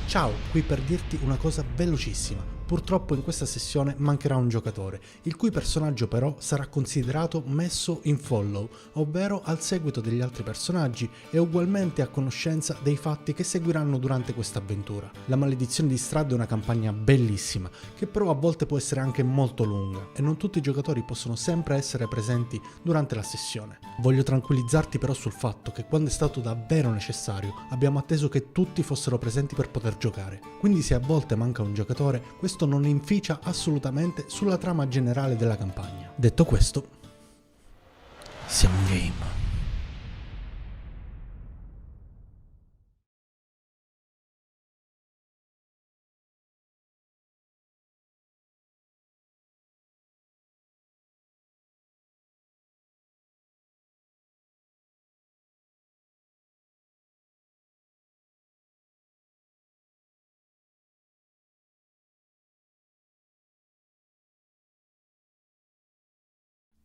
Ciao, qui per dirti una cosa velocissima. Purtroppo in questa sessione mancherà un giocatore, il cui personaggio però sarà considerato messo in follow, ovvero al seguito degli altri personaggi e ugualmente a conoscenza dei fatti che seguiranno durante questa avventura. La maledizione di Strahd è una campagna bellissima, che però a volte può essere anche molto lunga e non tutti i giocatori possono sempre essere presenti durante la sessione. Voglio tranquillizzarti però sul fatto che quando è stato davvero necessario abbiamo atteso che tutti fossero presenti per poter giocare. Quindi se a volte manca un giocatore, questo non inficia assolutamente sulla trama generale della campagna. Detto questo, siamo in game.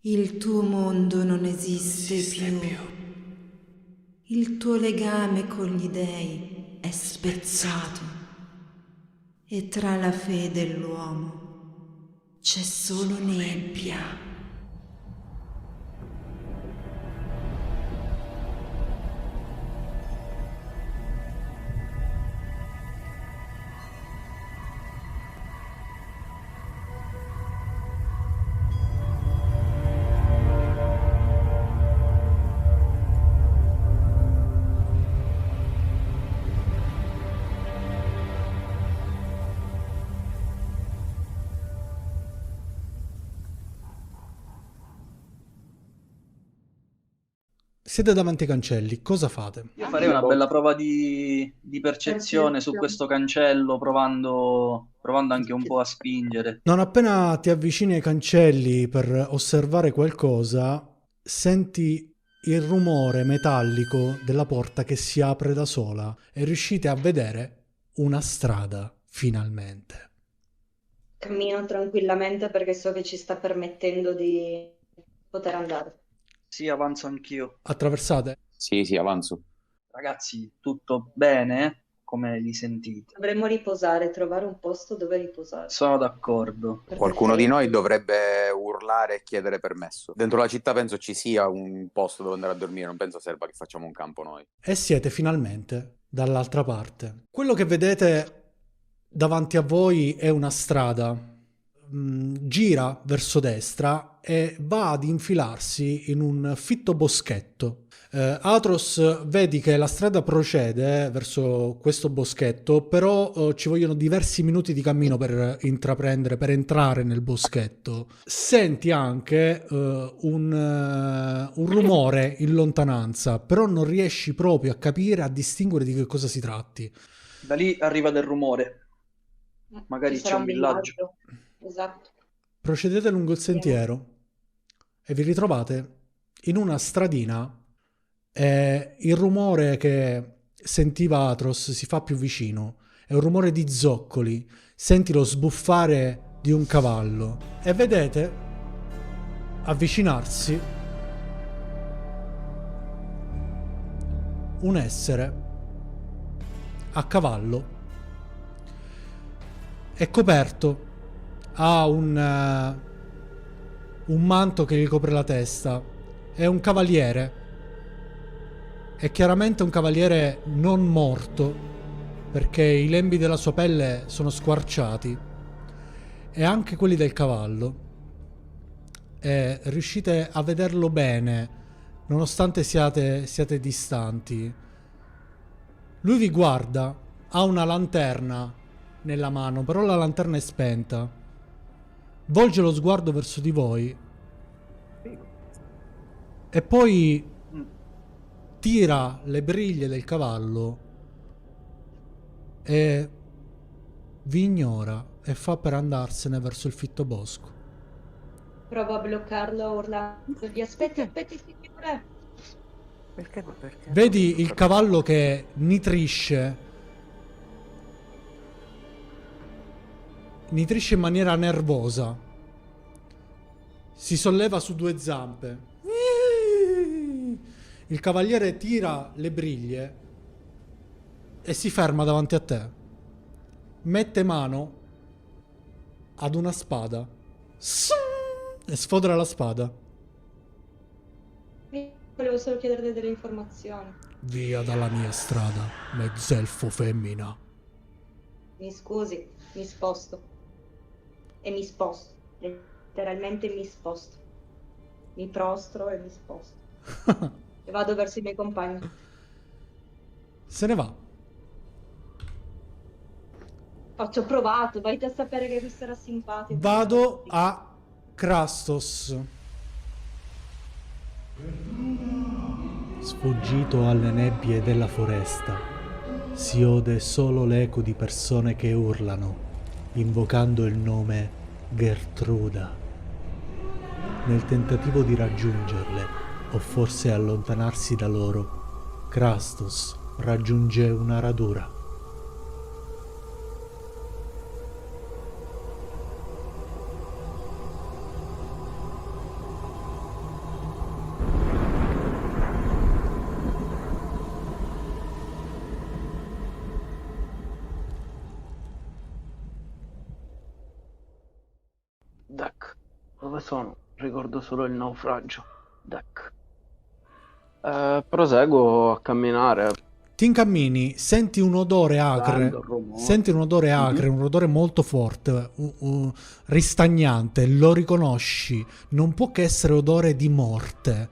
Il tuo mondo non esiste più. Il tuo legame con gli dèi è spezzato. E tra la fede e l'uomo c'è solo nebbia. Siete davanti ai cancelli, cosa fate? Io farei una bella prova di percezione su questo cancello, provando anche un po' a spingere. Non appena ti avvicini ai cancelli per osservare qualcosa, senti il rumore metallico della porta che si apre da sola e riuscite a vedere una strada, finalmente. Cammino tranquillamente perché so che ci sta permettendo di poter andare. Sì, avanzo anch'io. Attraversate? Sì, avanzo. Ragazzi, tutto bene? Come li sentite? Dovremmo riposare, trovare un posto dove riposare. Sono d'accordo. Perché Qualcuno di sei- noi dovrebbe urlare e chiedere permesso. Dentro la città penso ci sia un posto dove andare a dormire, non penso serva che facciamo un campo noi. E siete finalmente dall'altra parte. Quello che vedete davanti a voi è una strada. Gira verso destra e va ad infilarsi in un fitto boschetto. Atros, vedi che la strada procede verso questo boschetto, però ci vogliono diversi minuti di cammino per intraprendere, per entrare nel boschetto. Senti anche un rumore in lontananza, però non riesci proprio a capire, a distinguere di che cosa si tratti. Da lì arriva del rumore. Magari Ci sarà c'è un villaggio. Esatto. Procedete lungo il sentiero e vi ritrovate in una stradina e il rumore che sentiva Atros si fa più vicino. È un rumore di zoccoli. Senti lo sbuffare di un cavallo e vedete avvicinarsi un essere a cavallo. È coperto, ha un manto che gli copre la testa. È un cavaliere. È chiaramente un cavaliere non morto, perché i lembi della sua pelle sono squarciati. E anche quelli del cavallo. E riuscite a vederlo bene, nonostante siate distanti. Lui vi guarda, ha una lanterna nella mano, però la lanterna è spenta. Volge lo sguardo verso di voi e poi tira le briglie del cavallo e vi ignora e fa per andarsene verso il fitto bosco. Provo a bloccarlo urlandogli aspetti, signore. Perché? Vedi il cavallo che nitrisce in maniera nervosa. Si solleva su due zampe. Il cavaliere tira le briglie e si ferma davanti a te. mette mano ad una spada e sfodera la spada. Volevo solo chiedere delle informazioni. Via dalla mia strada, mezzelfo femmina. Mi scusi, mi sposto. E mi sposto. Letteralmente mi sposto. Mi prostro e mi sposto. E vado verso i miei compagni. Se ne va. Faccio provato, vai a sapere che questo era simpatico. Vado a Krastos. Sfuggito alle nebbie della foresta, si ode solo l'eco di persone che urlano, invocando il nome Gertruda. Nel tentativo di raggiungerle, o forse allontanarsi da loro, Krastos raggiunge una radura. Deck, dove sono? Ricordo solo il naufragio. Deck. Proseguo a camminare. Ti incammini, senti un odore acre, Sento il rumore. senti un odore acre, un odore molto forte, ristagnante, lo riconosci, non può che essere odore di morte.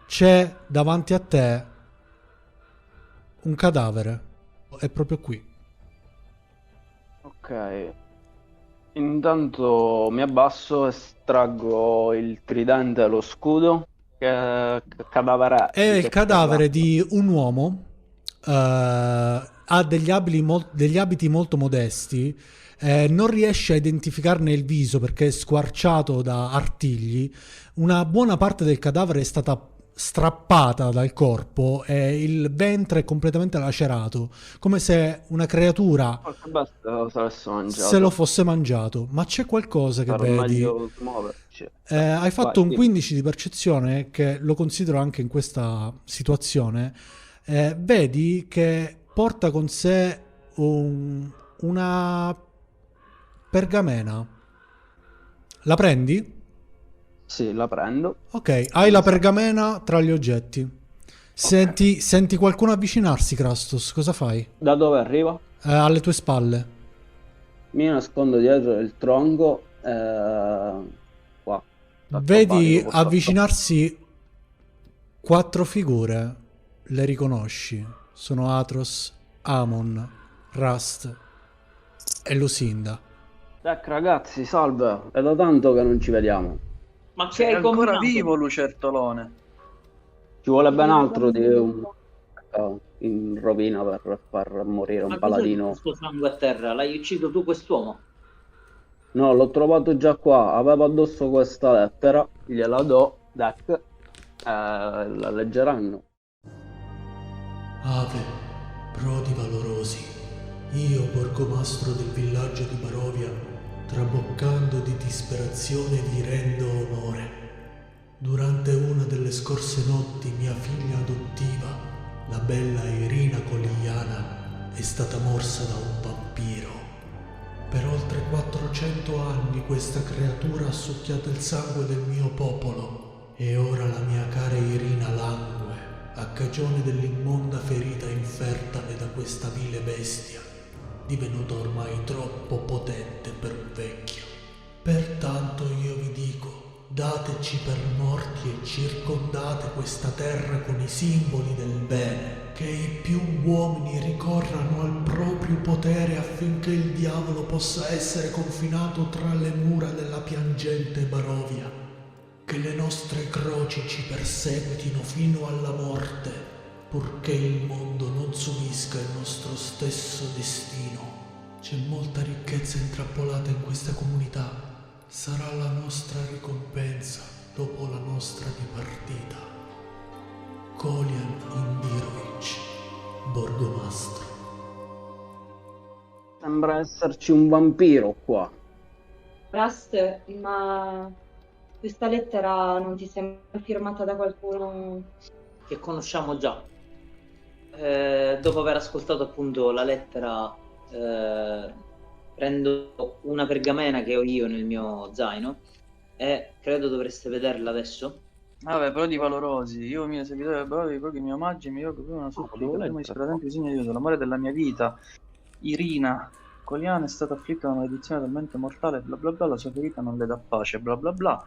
C'è davanti a te un cadavere, è proprio qui. Ok. Intanto mi abbasso, estraggo il tridente e lo scudo. Che cadavere È Di il che cadavere si di un uomo, ha degli abiti molto modesti, non riesce a identificarne il viso perché è squarciato da artigli. Una buona parte del cadavere è stata strappata dal corpo e il ventre è completamente lacerato, come se una creatura Qualche bestia se l'esse mangiato. se lo fosse mangiato. Ma c'è qualcosa che Per vedi. meglio muoverci. Hai fatto un Vai, 15 di percezione, che lo considero anche in questa situazione. Vedi che porta con sé una pergamena. La prendi? Sì, la prendo. Ok, hai la pergamena tra gli oggetti. Senti qualcuno avvicinarsi, Krastos. Cosa fai? Da dove arriva? Alle tue spalle. Mi nascondo dietro il tronco. Qua. Vedi Tappapari, avvicinarsi 4 figure. Le riconosci. Sono Atros, Amon, Rust e Lucinda. Ecco ragazzi, salve. È da tanto che non ci vediamo. Ma che Sei hai ancora combinato? vivo, lucertolone. Ci vuole ben altro di un in rovina per far morire un Ma cos'è paladino. questo sangue a terra? L'hai ucciso tu quest'uomo? No, l'ho trovato già qua. Avevo addosso questa lettera. Gliela do, Deck. La leggeranno. Ave, prodi valorosi, io borgomastro del villaggio di Barovia, traboccando di disperazione vi rendo onore. Durante una delle scorse notti mia figlia adottiva, la bella Irina Coligliana, è stata morsa da un vampiro. Per oltre 400 anni questa creatura ha succhiato il sangue del mio popolo e ora la mia cara Irina langue a cagione dell'immonda ferita infertale da questa vile bestia, divenuta ormai troppo potente per un vecchio. Pertanto io vi dico, dateci per morti e circondate questa terra con i simboli del bene, che i più uomini ricorrano al proprio potere affinché il diavolo possa essere confinato tra le mura della piangente Barovia. Che le nostre croci ci perseguitino fino alla morte, purché il mondo non subisca il nostro stesso destino. C'è molta ricchezza intrappolata in questa comunità. Sarà la nostra ricompensa dopo la nostra dipartita. Kolian Indirovic, borgomastro. Sembra esserci un vampiro qua. Rust, ma questa lettera non ti sembra firmata da qualcuno? Che conosciamo già. Dopo aver ascoltato appunto la lettera prendo una pergamena che ho io nel mio zaino e credo dovreste vederla adesso. Vabbè, però di valorosi, io mio servitore valorosi, proprio i miei omaggi, mi ricordo prima una supplica, prima disperatamente bisogno di aiuto, l'amore della mia vita, Irina Coliana è stata afflitta da una maledizione talmente mortale, bla bla bla, la sua ferita non le dà pace, bla bla bla.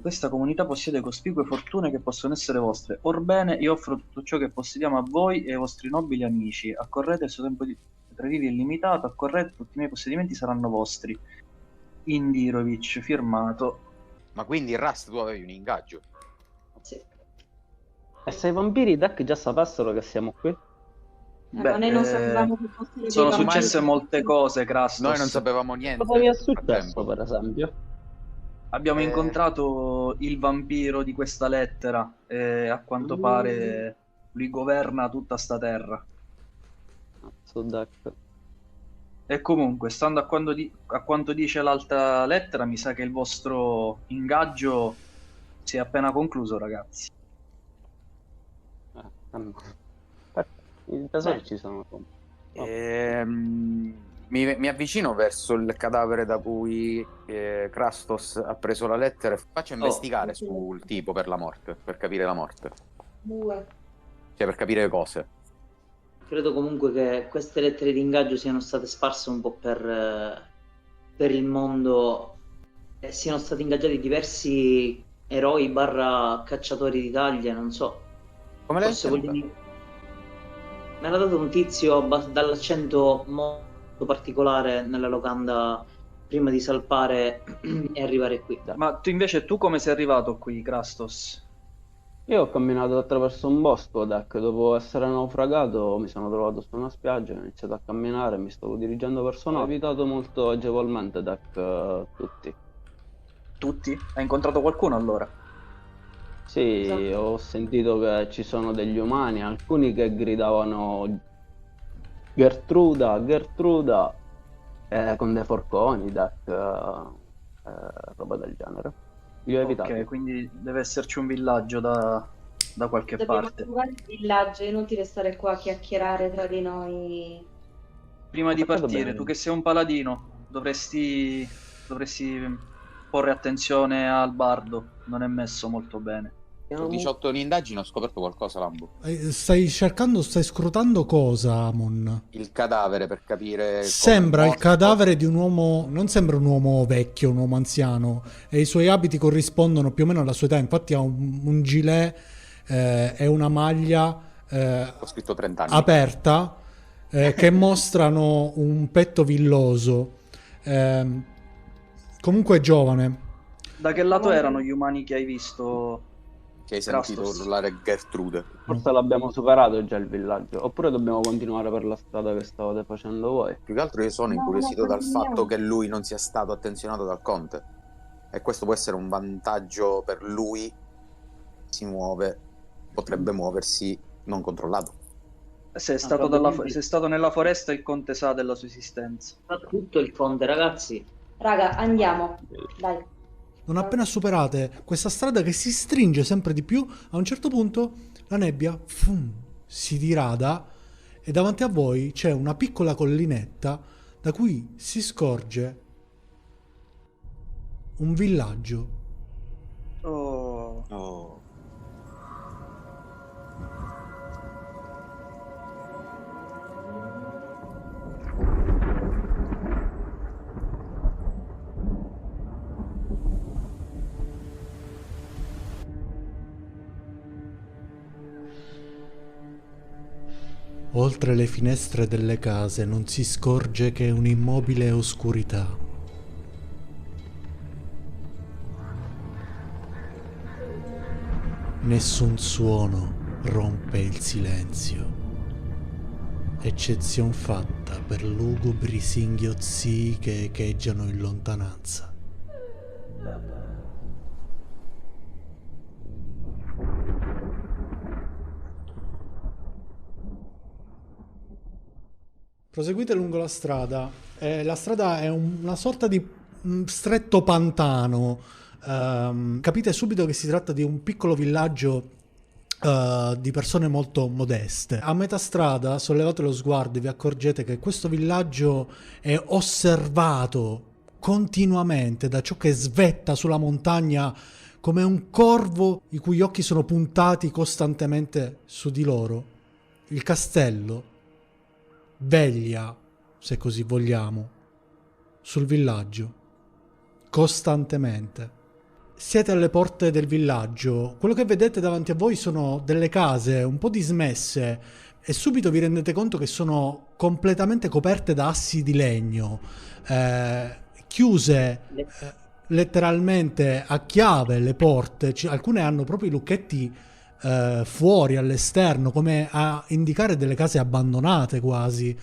Questa comunità possiede cospicue fortune che possono essere vostre. Orbene, io offro tutto ciò che possediamo a voi e ai vostri nobili amici. Accorrete, il suo tempo di tra vivi è limitato, accorrete, tutti i miei possedimenti saranno vostri. Indirovic, firmato. Ma quindi Rust tu avevi un ingaggio? Sì. E se i vampiri Duck già sapessero che siamo qui? Beh, noi non sapevamo che fossero dei sono vampiri. successe molte cose, Crastos. Noi non sapevamo niente. Cosa vi è nel successo, frattempo. per esempio? Abbiamo incontrato il vampiro di questa lettera e a quanto pare lui governa tutta sta terra. Cazzo, Duck. E comunque, stando a quanto dice l'altra lettera, mi sa che il vostro ingaggio si è appena concluso, ragazzi. I tesori ci sono. Mi avvicino verso il cadavere da cui Krastos ha preso la lettera e faccio investigare sul tipo per la morte, per capire la morte. Cioè, per capire le cose. Credo comunque che queste lettere di ingaggio siano state sparse un po' per il mondo e siano stati ingaggiati diversi eroi barra cacciatori d'Italia, non so. Come l'hai Forse ottenuta? me l'ha dato un tizio dall'accento molto particolare nella locanda prima di salpare e arrivare qui. Ma tu come sei arrivato qui, Krastos? Io ho camminato attraverso un bosco, Duck. Dopo essere naufragato mi sono trovato su una spiaggia, ho iniziato a camminare, mi stavo dirigendo verso noi. Ho evitato molto agevolmente, Duck, tutti. Tutti? Hai incontrato qualcuno allora? Sì, Esatto. ho sentito che ci sono degli umani, alcuni che gridavano Gertruda, Gertruda, con dei forconi, Duck, roba del genere. Li ho evitati. Ok, quindi deve esserci un villaggio da qualche Dobbiamo parte. trovare il villaggio, è inutile stare qua a chiacchierare tra di noi. Prima di Perché partire, dobbiamo- tu che sei un paladino, dovresti porre attenzione al bardo, non è messo molto bene. Ho 18 in indagine, ho scoperto qualcosa, Lambo. Stai scrutando cosa, Amon? Il cadavere per capire come Sembra è il morto. cadavere di un uomo, non sembra un uomo vecchio, un uomo anziano, e i suoi abiti corrispondono più o meno alla sua età, infatti ha un gilet e una maglia Ho scritto 30 anni. aperta che mostrano un petto villoso. Comunque è giovane. Da che lato erano gli umani che hai visto? Che hai sentito Krastos. urlare Gertrude. Forse l'abbiamo superato già il villaggio, oppure dobbiamo continuare per la strada che stavate facendo voi. Più che altro io sono No, incuriosito no, dal continuiamo. fatto che lui non sia stato attenzionato dal conte. E questo può essere un vantaggio per lui. Si muove, potrebbe muoversi non controllato. Se è stato, se è stato nella foresta, il conte sa della sua esistenza. Fa tutto il conte, ragazzi. Raga, andiamo. Dai. Non appena superate questa strada che si stringe sempre di più, a un certo punto la nebbia si dirada e davanti a voi c'è una piccola collinetta da cui si scorge un villaggio. Oh. Oh. Oltre le finestre delle case non si scorge che un'immobile oscurità. Nessun suono rompe il silenzio, eccezion fatta per lugubri singhiozzii che echeggiano in lontananza. Proseguite lungo la strada. La strada è una sorta di stretto pantano. Capite subito che si tratta di un piccolo villaggio di persone molto modeste. A metà strada sollevate lo sguardo e vi accorgete che questo villaggio è osservato continuamente da ciò che svetta sulla montagna come un corvo i cui occhi sono puntati costantemente su di loro. Il castello veglia, se così vogliamo, sul villaggio costantemente. Siete alle porte del villaggio, quello che vedete davanti a voi sono delle case un po' dismesse e subito vi rendete conto che sono completamente coperte da assi di legno, chiuse letteralmente a chiave le porte, alcune hanno proprio i lucchetti fuori all'esterno come a indicare delle case abbandonate quasi.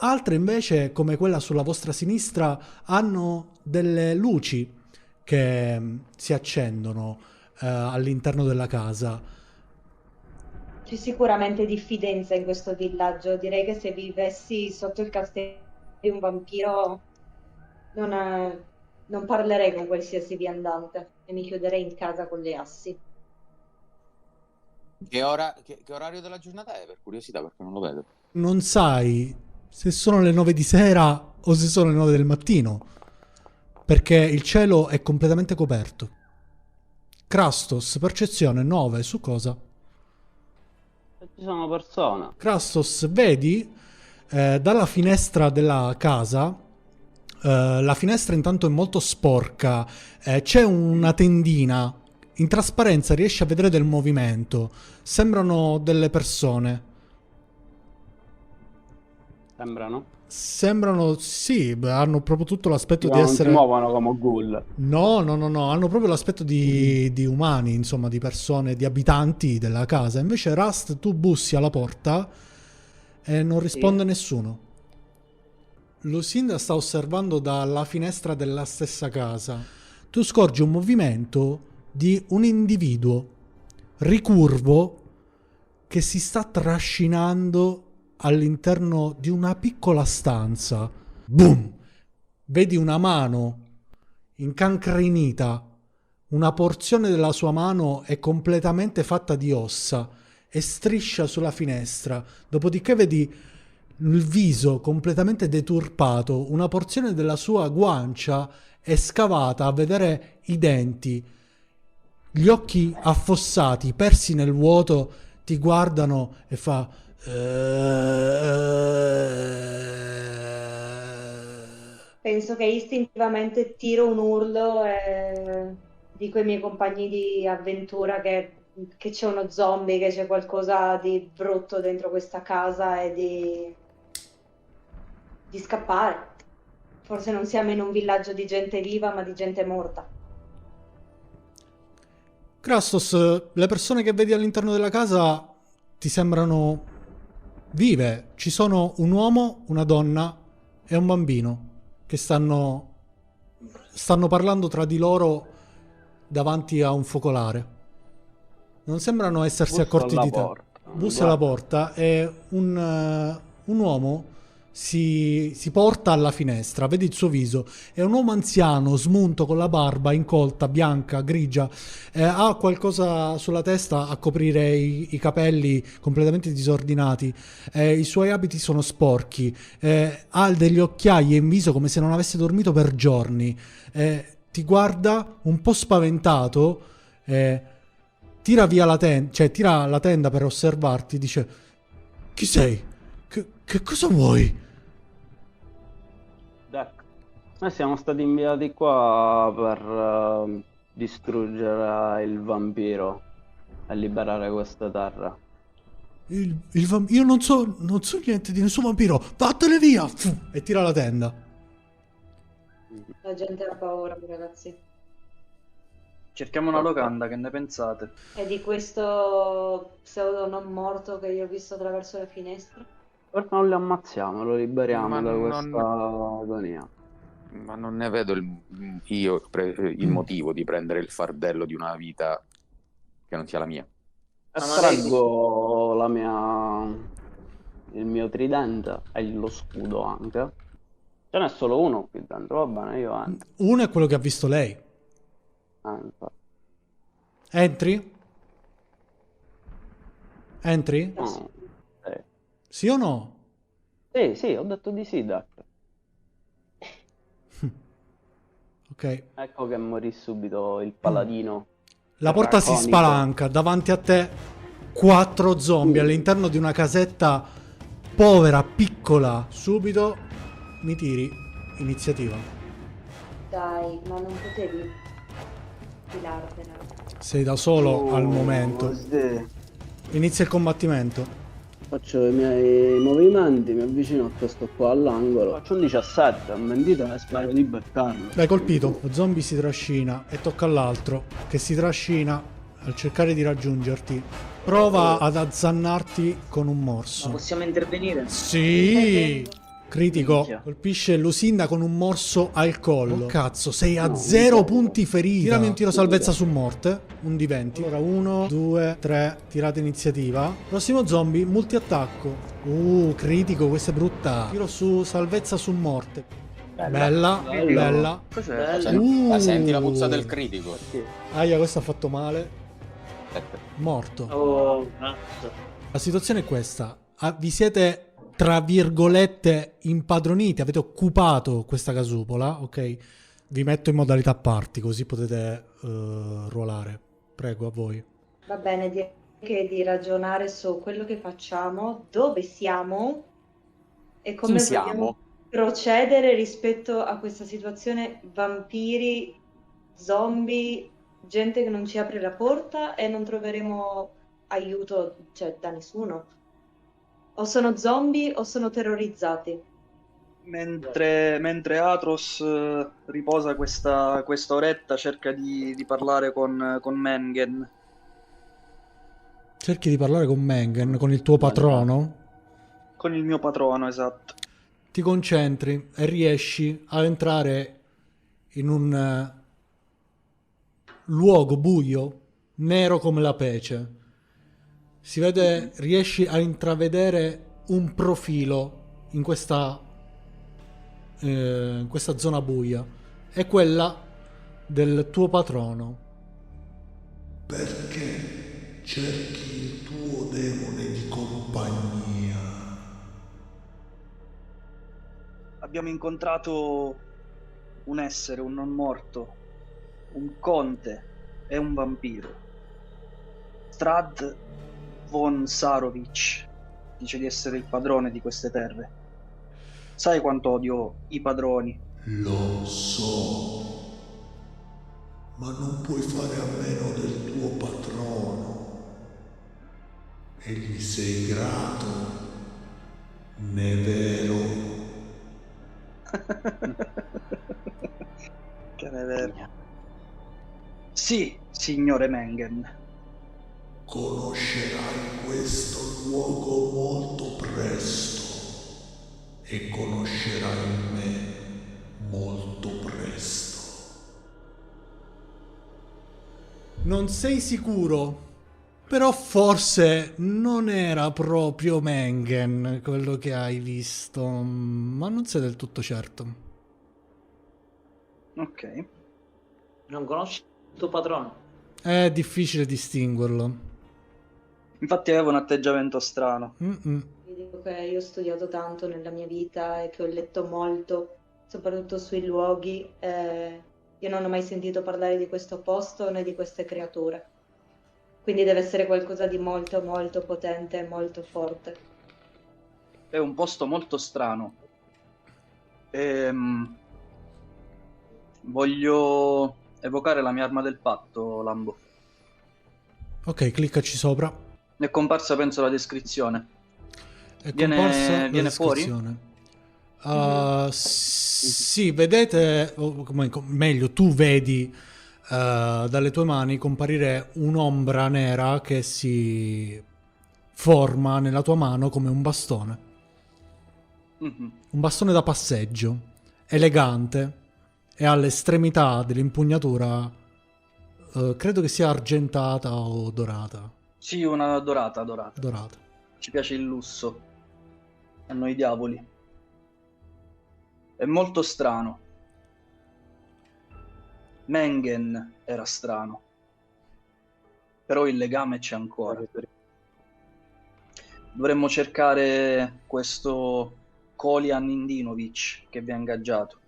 Altre invece, come quella sulla vostra sinistra, hanno delle luci che si accendono all'interno della casa. C'è sicuramente diffidenza in questo villaggio. Direi che se vivessi sotto il castello di un vampiro non parlerei con qualsiasi viandante e mi chiuderei in casa con le assi. Che orario della giornata è, per curiosità, perché non lo vedo? Non sai se sono le 9 di sera o se sono le 9 del mattino, perché il cielo è completamente coperto. Krastos, percezione 9, su cosa? Ci sono persone. Krastos, vedi dalla finestra della casa, la finestra intanto è molto sporca, c'è una tendina, in trasparenza riesci a vedere del movimento, sembrano delle persone. Sembrano, sì, hanno proprio tutto l'aspetto di essere... Non si muovono come ghoul. No, hanno proprio l'aspetto di umani, insomma, di persone, di abitanti della casa. Invece Rust, tu bussi alla porta e non risponde nessuno. Lucinda sta osservando dalla finestra della stessa casa. Tu scorgi un movimento di un individuo ricurvo che si sta trascinando all'interno di una piccola stanza. Boom! Vedi una mano incancrenita, una porzione della sua mano è completamente fatta di ossa e striscia sulla finestra. Dopodiché vedi il viso completamente deturpato, una porzione della sua guancia è scavata a vedere i denti. Gli occhi affossati, persi nel vuoto, ti guardano e fa... Penso che istintivamente tiro un urlo e dico ai miei compagni di avventura che c'è uno zombie, che c'è qualcosa di brutto dentro questa casa e di scappare. Forse non siamo in un villaggio di gente viva, ma di gente morta. Krastos, le persone che vedi all'interno della casa ti sembrano vive. Ci sono un uomo, una donna e un bambino che stanno parlando tra di loro davanti a un focolare. Non sembrano essersi accorti di te. Bussa alla porta e un uomo si porta alla finestra, vedi il suo viso, è un uomo anziano, smunto, con la barba incolta, bianca, grigia, ha qualcosa sulla testa a coprire i capelli completamente disordinati, i suoi abiti sono sporchi, ha degli occhiali in viso come se non avesse dormito per giorni, ti guarda un po' spaventato, tira via la tenda, cioè tira la tenda per osservarti, dice: chi sei? Che cosa vuoi? Noi siamo stati inviati qua per distruggere il vampiro e liberare questa terra. Io non so niente di nessun vampiro, vattene via! E tira la tenda. La gente ha paura, ragazzi. Cerchiamo una locanda, che ne pensate? E di questo pseudo non morto che io ho visto attraverso la finestra? Perché non li ammazziamo, lo liberiamo da questa agonia. Ma non ne vedo il motivo di prendere il fardello di una vita che non sia la mia. Estraggo il mio tridente e lo scudo anche. Ce n'è solo uno qui dentro, va bene, io entro. Uno è quello che ha visto lei. Entri? Entri? No. Sì o no? Sì, ho detto di sì, Duck. Ok. Ecco che morì subito il paladino. La porta si draconico. spalanca, davanti a te 4 zombie all'interno di una casetta povera, piccola. Subito mi tiri iniziativa. Dai, ma non potevi filartela. Sei da solo al momento. Inizia il combattimento. Faccio i miei movimenti, mi avvicino a questo qua all'angolo. Faccio un 17, un mentita e spero di beccarlo. L'hai colpito. Lo zombie si trascina e tocca all'altro che si trascina al cercare di raggiungerti. Prova ad azzannarti con un Ma morso. possiamo intervenire? Sì! Critico. Minchia. Colpisce Lucinda con un morso al collo. Oh, cazzo, sei a 0 punti ferita. Tirami un tiro salvezza su morte. Un di 20. Allora 1, 2, 3. Tirate iniziativa. Prossimo zombie, multi-attacco. Critico, questa è brutta. Tiro su salvezza su morte. Bella, bella. Cos'è? Senti la puzza del critico. Aia, questo ha fatto male. Morto. Oh, cazzo. La situazione è questa. Vi siete, tra virgolette, impadroniti, avete occupato questa casupola, ok? Vi metto in modalità party, così potete ruolare. Prego, a voi. Va bene, direi che di ragionare su quello che facciamo, dove siamo e come Chi siamo? vogliamo procedere rispetto a questa situazione vampiri, zombie, gente che non ci apre la porta e non troveremo aiuto, cioè, da nessuno. O sono zombie o sono terrorizzati. Mentre Atros riposa questa oretta, cerca di parlare con Mengen. Cerchi di parlare con Mengen, con il tuo patrono. Con il mio patrono, esatto. Ti concentri e riesci a entrare in un luogo buio, nero come la pece. Si vede, riesci a intravedere un profilo in questa zona buia. È quella del tuo patrono. Perché cerchi il tuo demone di compagnia? Abbiamo incontrato un essere, un non morto, un conte e un vampiro. Strad von Sarovic dice di essere il padrone di queste terre. Sai quanto odio i padroni? Lo so, ma non puoi fare a meno del tuo patrono. E gli sei grato, ne vero? Che ne è vero. Sì, signore Mengen. Conoscerai questo luogo molto presto e conoscerai me molto presto. Non sei sicuro, però forse non era proprio Mengen quello che hai visto, ma non sei del tutto certo. Ok. Non conosci il tuo patrono? È difficile distinguerlo. Infatti aveva un atteggiamento strano. Mm-mm. Vi dico che io ho studiato tanto nella mia vita e che ho letto molto, soprattutto sui luoghi. Io non ho mai sentito parlare di questo posto né di queste creature. Quindi deve essere qualcosa di molto, molto potente e molto forte. È un posto molto strano. Voglio evocare la mia arma del patto, Lambo. Ok, cliccaci sopra. È comparsa, penso, la descrizione. È Viene- comparsa la viene fuori? descrizione. Sì, vedete, o meglio, tu vedi dalle tue mani comparire un'ombra nera che si forma nella tua mano come un bastone. Mhm. Un bastone da passeggio, elegante, e all'estremità dell'impugnatura credo che sia argentata o dorata. Sì, una dorata. Dorata. Ci piace il lusso. A noi diavoli. È molto strano. Mengen era strano. Però il legame c'è ancora. Dovremmo cercare questo Kolian Indinovic che vi ha ingaggiato.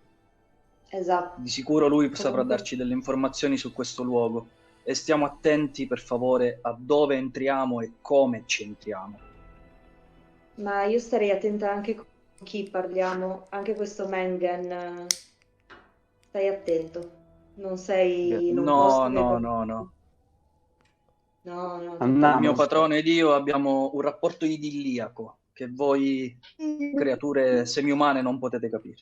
Esatto. Di sicuro lui saprà Comunque- darci delle informazioni su questo luogo. E stiamo attenti, per favore, a dove entriamo e come ci entriamo. Ma io starei attenta anche con chi parliamo, anche questo Mengen. Stai attento. Non sei in un No, posto che... no, no, no. No, no. Andiamo. Il mio patrone ed io abbiamo un rapporto idilliaco che voi, creature semi-umane, non potete capire.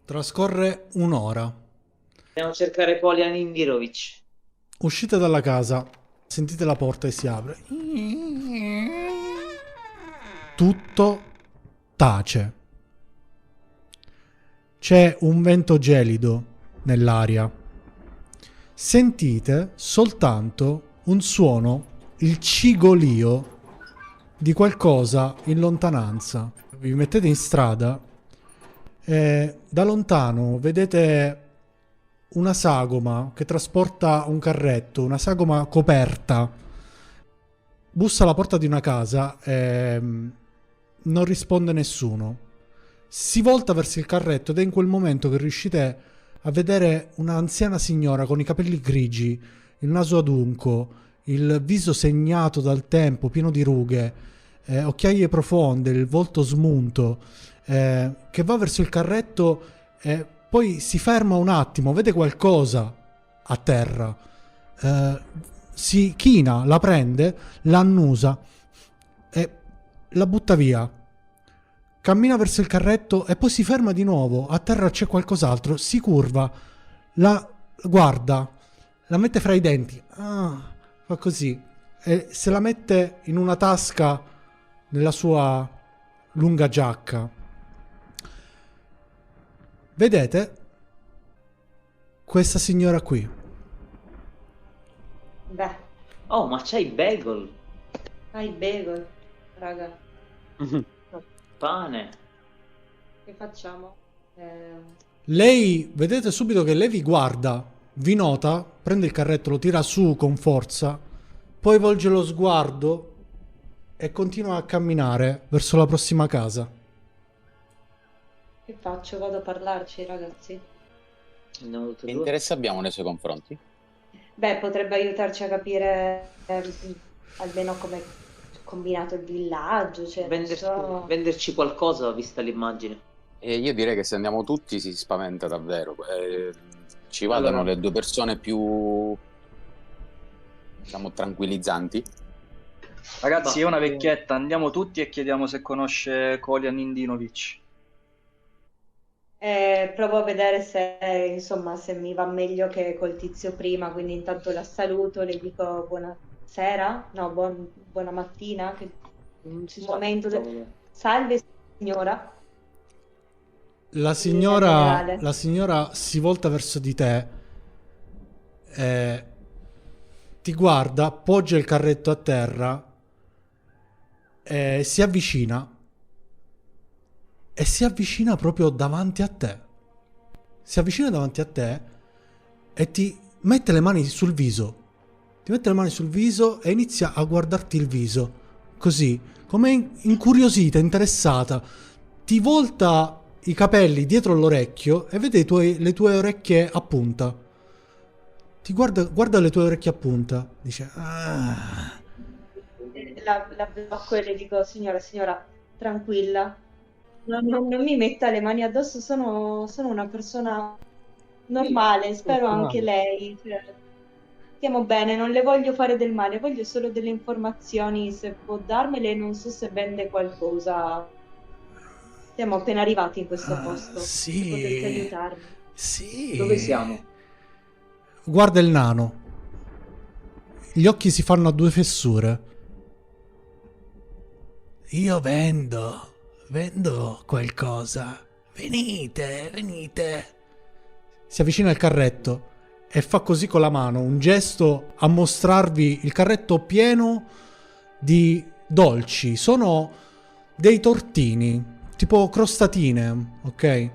Trascorre un'ora. Andiamo a cercare Kolian Indirovic. Uscite dalla casa, sentite la porta e si apre. Tutto tace. C'è un vento gelido nell'aria. Sentite soltanto un suono, il cigolio di qualcosa in lontananza. Vi mettete in strada e da lontano vedete una sagoma che trasporta un carretto, una sagoma coperta. Bussa alla porta di una casa e non risponde nessuno. Si volta verso il carretto ed è in quel momento che riuscite a vedere un'anziana signora con i capelli grigi, il naso adunco, il viso segnato dal tempo, pieno di rughe, occhiaie profonde, il volto smunto, che va verso il carretto e poi si ferma un attimo, vede qualcosa a terra, si china, la prende, la annusa e la butta via. Cammina verso il carretto e poi si ferma di nuovo. A terra c'è qualcos'altro. Si curva, la guarda, la mette fra i denti. Ah, fa così. E se la mette in una tasca nella sua lunga giacca. Vedete questa signora qui. Beh, Oh, ma c'hai bagel. hai bagel, raga. Pane. Che facciamo? Lei, vedete subito che lei vi guarda, vi nota, prende il carretto, lo tira su con forza, poi volge lo sguardo e continua a camminare verso la prossima casa. Che faccio? Vado a parlarci, ragazzi. Andiamo tutti Che e due. interesse abbiamo nei suoi confronti? Beh, potrebbe aiutarci a capire almeno come è combinato il villaggio, cioè, non so. Venderci qualcosa, vista l'immagine. E io direi che se andiamo tutti si spaventa davvero. Ci vadano Allora. le due persone più, diciamo, tranquillizzanti. Ragazzi, Va. è una vecchietta, andiamo tutti e chiediamo se conosce Kolian Indinovic. Provo a vedere se, insomma, se mi va meglio che col tizio prima, quindi intanto la saluto, le dico buonasera, no, buona mattina, che Non si un sa. momento cosa vuole. Salve signora. La Sì, in generale. signora si volta verso di te, ti guarda, appoggia il carretto a terra, si avvicina e si avvicina proprio davanti a te. Si avvicina davanti a te e ti mette le mani sul viso. Ti mette le mani sul viso e inizia a guardarti il viso, così, come incuriosita, interessata. Ti volta i capelli dietro l'orecchio e vede le tue orecchie a punta. Ti guarda le tue orecchie a punta. Dice, ah. La blocco e le dico, signora, tranquilla, non mi metta le mani addosso, sono una persona normale, spero anche lei. Cioè, stiamo bene, non le voglio fare del male, voglio solo delle informazioni, se può darmele, non so se vende qualcosa. Siamo appena arrivati in questo posto, se potete Sì. aiutarmi. Sì. Dove siamo? Guarda il nano. Gli occhi si fanno a due fessure. Io vendo qualcosa. Venite. Si avvicina al carretto e fa così con la mano, un gesto a mostrarvi il carretto pieno di dolci. Sono dei tortini, tipo crostatine, ok?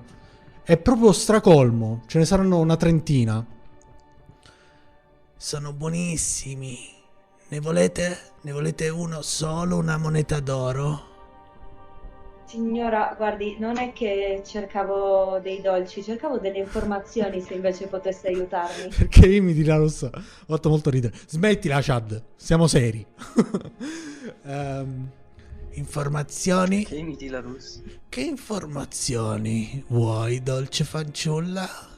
È proprio stracolmo, ce ne saranno una trentina. Sono buonissimi. Ne volete? Ne volete uno solo, una moneta d'oro? Signora, guardi, non è che cercavo dei dolci, cercavo delle informazioni se invece potesse aiutarmi. Perché imiti la rossa? Ho fatto molto ridere. Smettila, Chad. Siamo seri. Informazioni? Che imiti la russa. Che informazioni vuoi, dolce fanciulla?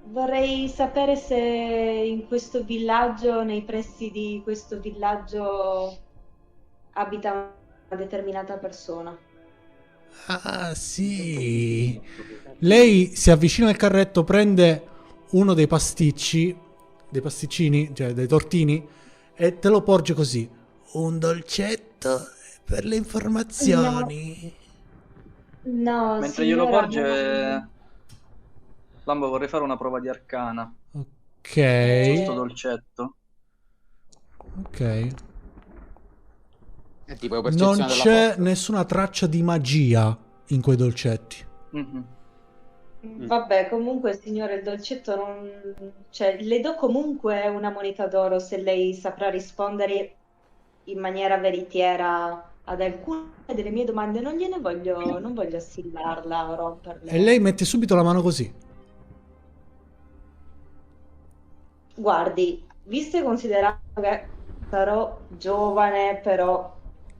Vorrei sapere se in questo villaggio, nei pressi di questo villaggio, abita una determinata persona. Ah, sì. Lei si avvicina al carretto, prende uno dei pasticcini, cioè dei tortini, e te lo porge così. Un dolcetto per le informazioni. No, Mentre glielo signora, porge, Lambo, vorrei fare una prova di arcana. Questo Ok. dolcetto. Ok. È tipo percezione Non della c'è forza. nessuna traccia di magia in quei dolcetti. Mhm. Vabbè, comunque, signore, il dolcetto non... Cioè, le do comunque una moneta d'oro se lei saprà rispondere in maniera veritiera ad alcune delle mie domande. Non voglio assillarla o romperle. E lei mette subito la mano così. Guardi, visto e considerato che sarò giovane, però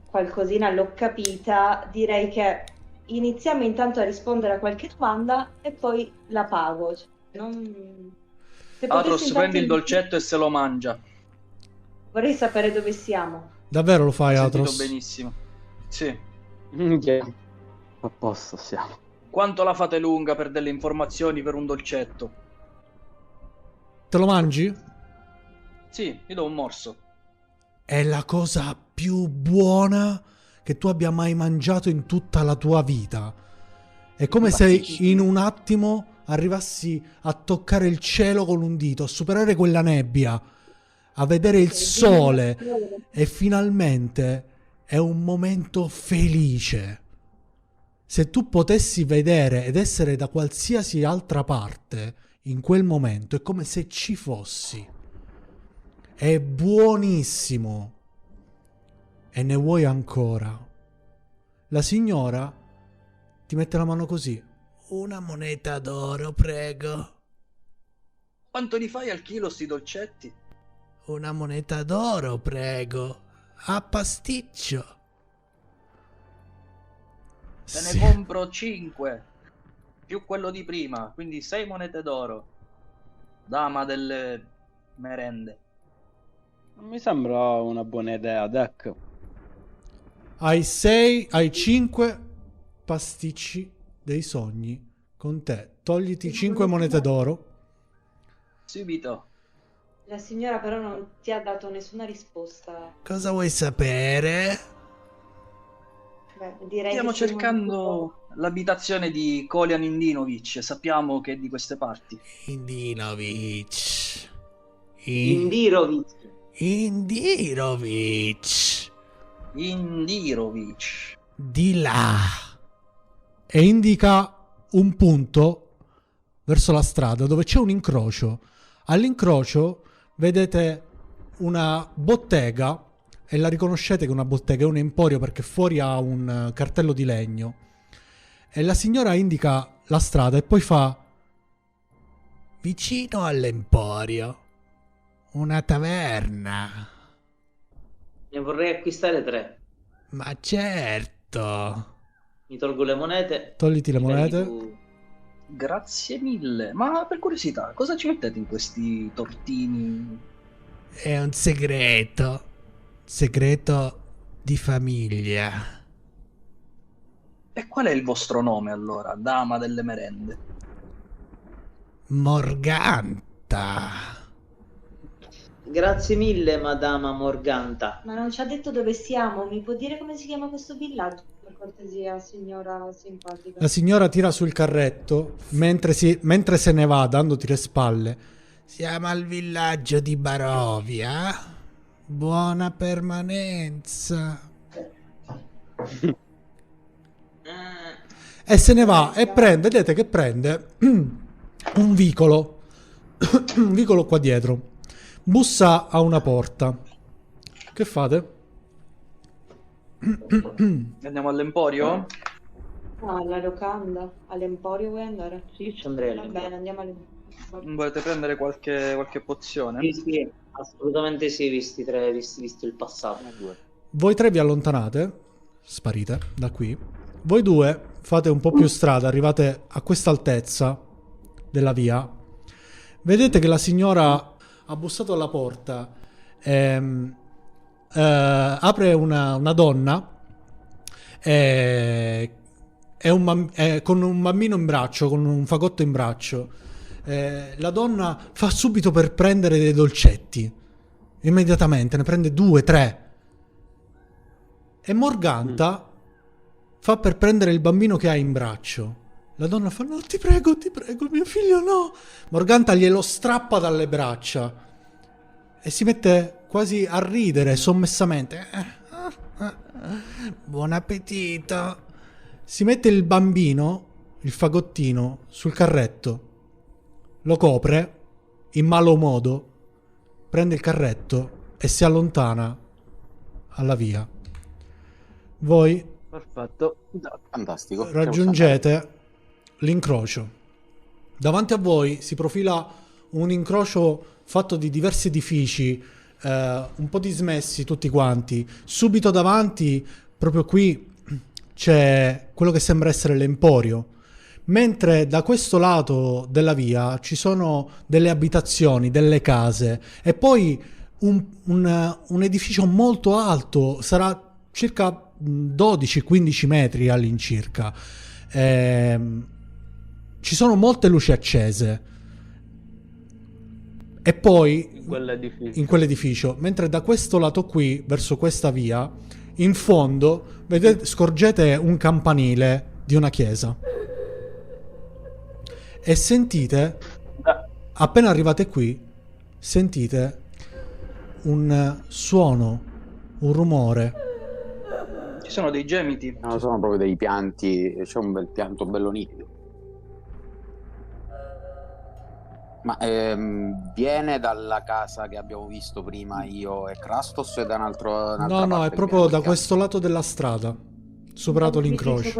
qualcosina l'ho capita, direi che iniziamo intanto a rispondere a qualche domanda e poi la pago. Cioè, se potessi Atros, intanto prendi il dolcetto e se lo mangia. vorrei sapere dove siamo. Davvero lo fai, Hai sentito Atros? benissimo. Sì. A posto siamo. Quanto la fate lunga per delle informazioni per un dolcetto? Te lo mangi? Sì, io do un morso. È la cosa più buona che tu abbia mai mangiato in tutta la tua vita. È come se in un attimo arrivassi a toccare il cielo con un dito, a superare quella nebbia, a vedere il sole e finalmente è un momento felice. Se tu potessi vedere ed essere da qualsiasi altra parte in quel momento, è come se ci fossi. È buonissimo. E ne vuoi ancora? La signora ti mette la mano così. Una moneta d'oro, prego. Quanto li fai al chilo sti dolcetti? Una moneta d'oro, prego. A pasticcio. Te Sì. ne compro 5. Più quello di prima, quindi 6 monete d'oro. Dama delle merende. Non mi sembra una buona idea, Deck. Hai 5 pasticci dei sogni con te. Togliti 5 monete d'oro. Subito. La signora però non ti ha dato nessuna risposta. Cosa vuoi sapere? Beh, direi Stiamo che siamo cercando l'abitazione di Kolian Indinovic. Sappiamo che è di queste parti. Indinovic. Indirovic. Indirovic. Indirovic. Di là. E indica un punto verso la strada dove c'è un incrocio. All'incrocio vedete una bottega e la riconoscete che è una bottega, è un emporio perché fuori ha un cartello di legno. E la signora indica la strada e poi fa: vicino all'emporio una taverna. Ne vorrei acquistare 3. Ma certo. Mi tolgo le monete. Togliti le mi paghi monete. tu. Grazie mille. Ma per curiosità, cosa ci mettete in questi tortini? È un segreto. Segreto di famiglia. E qual è il vostro nome allora, dama delle merende? Morganta. Grazie mille, Madama Morganta. Ma non ci ha detto dove siamo. Mi può dire come si chiama questo villaggio? Per cortesia, signora simpatica. La signora tira sul carretto mentre se ne va dandoti le spalle. Siamo al villaggio di Barovia. Buona permanenza. E se ne va e prende, vedete che prende un vicolo un vicolo qua dietro. Bussa a una porta. Che fate? Andiamo all'Emporio? No, alla locanda, all'Emporio vuoi andare? Sì, io ci andrei Va all'Emporio. bene, andiamo all'Emporio. Volete prendere qualche pozione? Sì, sì, assolutamente sì, visto il passato. Voi tre vi allontanate, sparite da qui. Voi due fate un po' più strada, arrivate a questa altezza della via. Vedete che la signora ha bussato alla porta. Apre una donna con un bambino in braccio, con un fagotto in braccio. La donna fa subito per prendere dei dolcetti. Immediatamente ne prende 2, 3. E Morganta fa per prendere il bambino che ha in braccio. La donna fa: no, ti prego, mio figlio, no. Morganta glielo strappa dalle braccia e si mette quasi a ridere sommessamente. Buon appetito. Si mette il bambino, il fagottino, sul carretto, lo copre in malo modo, prende il carretto e si allontana alla via. Voi Perfetto. Fantastico. raggiungete l'incrocio. Davanti a voi si profila un incrocio fatto di diversi edifici, un po' dismessi tutti quanti. Subito davanti, proprio qui, c'è quello che sembra essere l'Emporio, mentre da questo lato della via ci sono delle abitazioni, delle case e poi un edificio molto alto, sarà circa 12-15 metri all'incirca. Ci sono molte luci accese e poi in quell'edificio, mentre da questo lato qui, verso questa via, in fondo scorgete un campanile di una chiesa e sentite, appena arrivate qui, sentite un suono, un rumore. Ci sono dei gemiti. No, sono proprio dei pianti, c'è un bel pianto bello nitido. Ma viene dalla casa che abbiamo visto prima io e Krastos e da un'altra No, è parte proprio che da questo lato della strada, superato l'incrocio.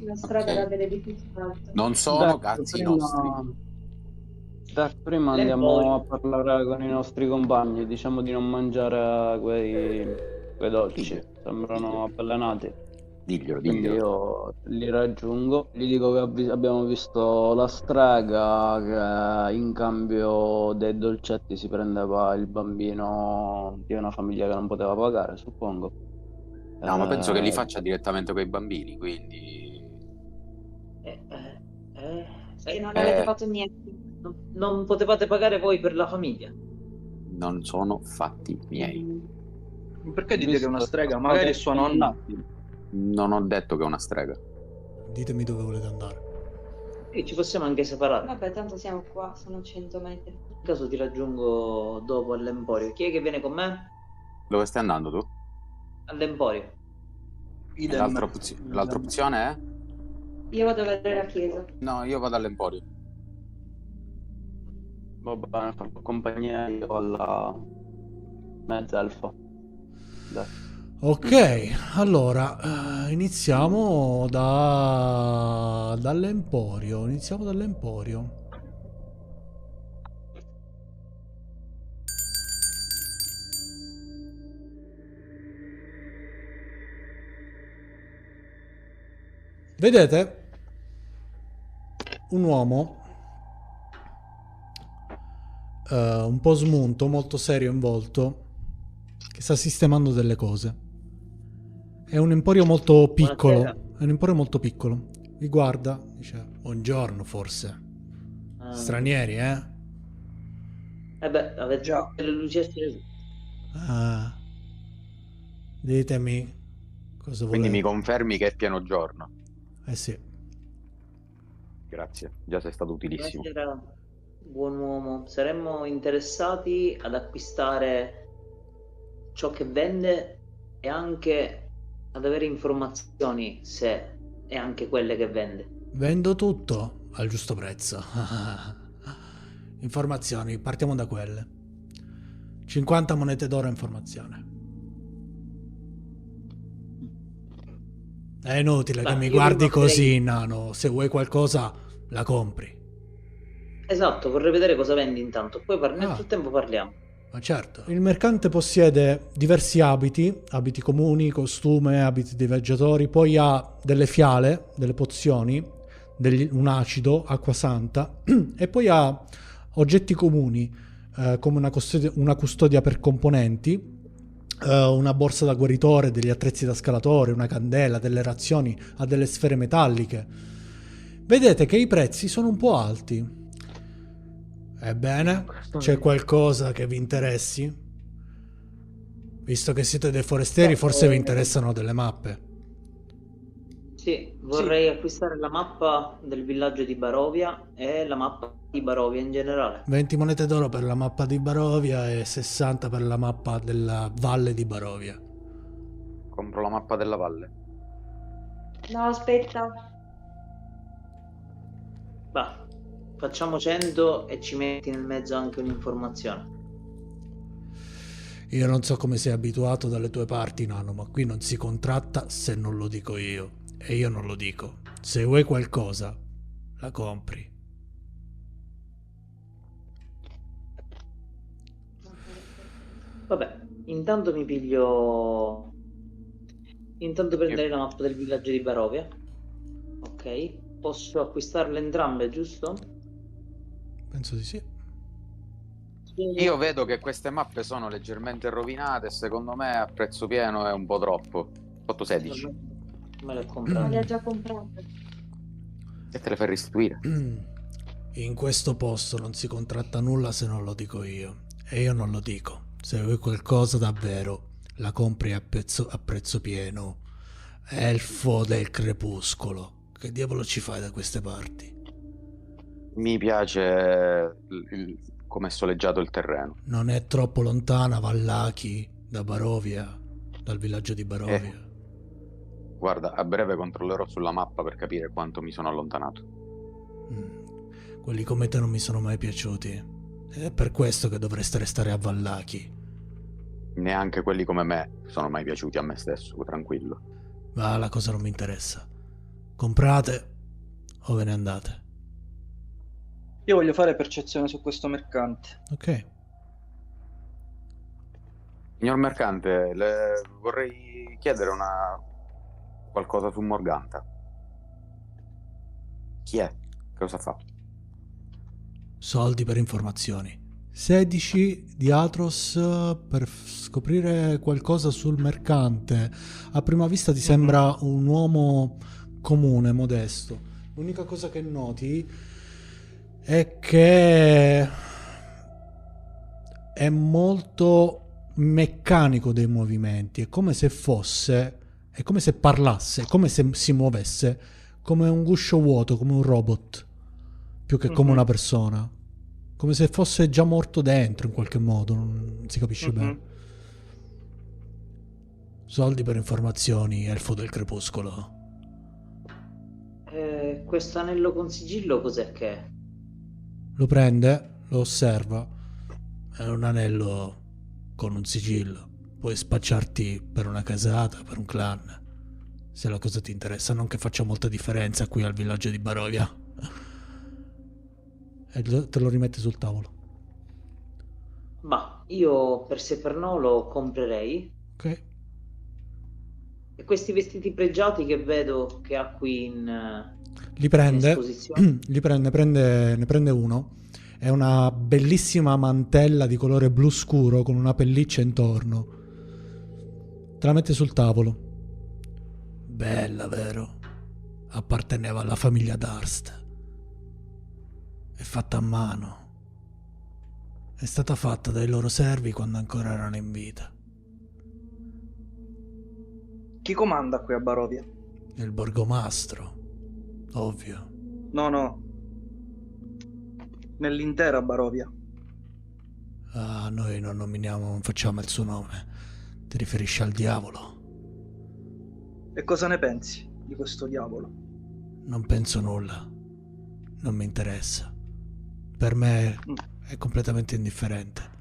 La strada Ok. da dell'edificio alto. non sono cazzi nostri. Prima andiamo a parlare con i nostri compagni, diciamo di non mangiare quei dolci, sembrano avvelenati. Diglielo. Quindi io li raggiungo, gli dico che abbiamo visto la strega, che in cambio dei dolcetti si prendeva il bambino di una famiglia che non poteva pagare, suppongo. No, ma penso che li faccia direttamente con i bambini, quindi... E non avete fatto niente. Non potevate pagare voi per la famiglia? Non sono fatti miei. Perché dite che è una strega? Magari è sua nonna. Non ho detto che è una strega. Ditemi dove volete andare. E ci possiamo anche separare. Vabbè, tanto siamo qua, sono 100 metri. In caso ti raggiungo dopo all'Emporio. Chi è che viene con me? Dove stai andando tu? All'Emporio. Idem. L'altra opzione è? Io vado a vedere la chiesa. No, io vado all'Emporio. Va bene, farò compagnia io alla mezzelfa. Dai. Ok, allora iniziamo dall'Emporio. Iniziamo dall'Emporio. Vedete un uomo un po' smunto, molto serio in volto, che sta sistemando delle cose. È un emporio molto piccolo. Buonasera. È un emporio molto piccolo. Vi guarda, dice: buongiorno, forse. Stranieri, eh? Beh, avete Già. le luci accese. Ah. Ditemi cosa Quindi mi volete. confermi che è pieno giorno. Eh sì. Grazie, già sei stato utilissimo. Buonasera, buon uomo. Saremmo interessati ad acquistare ciò che vende e anche ad avere informazioni se è anche quelle che vende. Vendo tutto al giusto prezzo. Informazioni, partiamo da quelle. 50 monete d'oro informazione. È inutile che mi guardi così, nano. Se vuoi qualcosa, la compri. Esatto, vorrei vedere cosa vendi intanto, poi nel frattempo parliamo. Ma certo. Il mercante possiede diversi abiti comuni, costume, abiti dei viaggiatori, poi ha delle fiale, delle pozioni, un acido, acqua santa, e poi ha oggetti comuni, come una custodia per componenti, una borsa da guaritore, degli attrezzi da scalatore, una candela, delle razioni, ha delle sfere metalliche. Vedete che i prezzi sono un po' alti. Ebbene, c'è qualcosa che vi interessi? Visto che siete dei forestieri, forse vi interessano delle mappe. Sì, vorrei acquistare la mappa del villaggio di Barovia e la mappa di Barovia in generale. 20 monete d'oro per la mappa di Barovia e 60 per la mappa della valle di Barovia. Compro la mappa della valle. No, aspetta. Va, facciamo 100 e ci metti nel mezzo anche un'informazione. Io non so come sei abituato dalle tue parti, nano, ma qui non si contratta se non lo dico io. E io non lo dico. Se vuoi qualcosa, la compri. Vabbè, intanto mi piglio... Intanto prenderei la mappa del villaggio di Barovia. Ok, posso acquistarle entrambe, giusto? Penso di sì. Io vedo che queste mappe sono leggermente rovinate e secondo me a prezzo pieno è un po' troppo. 816. Me le ho Ma comprate. le ha già comprate. E te le fai restituire. In questo posto non si contratta nulla se non lo dico io. E io non lo dico. Se vuoi qualcosa davvero, la compri a prezzo pieno. Elfo del crepuscolo. Che diavolo ci fai da queste parti? Mi piace come è soleggiato il terreno. Non è troppo lontana Vallaki da Barovia, dal villaggio di Barovia. Guarda, a breve controllerò sulla mappa per capire quanto mi sono allontanato. Quelli come te non mi sono mai piaciuti. È per questo che dovreste restare a Vallaki. Neanche quelli come me sono mai piaciuti a me stesso, tranquillo. Ma la cosa non mi interessa. Comprate o ve ne andate? Io voglio fare percezione su questo mercante. Ok. Signor mercante, le vorrei chiedere qualcosa su Morganta. Chi è? Cosa fa? Soldi per informazioni. 16 di Atros per scoprire qualcosa sul mercante. A prima vista ti sembra un uomo comune, modesto. L'unica cosa che noti è che è molto meccanico dei movimenti. È come se parlasse, è come se si muovesse come un guscio vuoto, come un robot, più che come una persona. Come se fosse già morto dentro in qualche modo, non si capisce bene. Soldi per informazioni, elfo del crepuscolo. Questo anello con sigillo cos'è che è? Lo prende, lo osserva. È un anello con un sigillo. Puoi spacciarti per una casata, per un clan, se la cosa ti interessa. Non che faccia molta differenza qui al villaggio di Barovia. E te lo rimetti sul tavolo. Ma io per sé per no lo comprerei. Ok. E questi vestiti pregiati che vedo che ha qui in Li prende, esposizione. ne prende uno. È una bellissima mantella di colore blu scuro con una pelliccia intorno. Te la mette sul tavolo. Bella, vero? Apparteneva alla famiglia Darst. È fatta a mano. È stata fatta dai loro servi quando ancora erano in vita. Chi comanda qui a Barovia? Il borgomastro, ovvio. No. Nell'intera Barovia. Ah, noi non nominiamo, non facciamo il suo nome. Ti riferisci al diavolo? E cosa ne pensi di questo diavolo? Non penso nulla. Non mi interessa. Per me è completamente indifferente.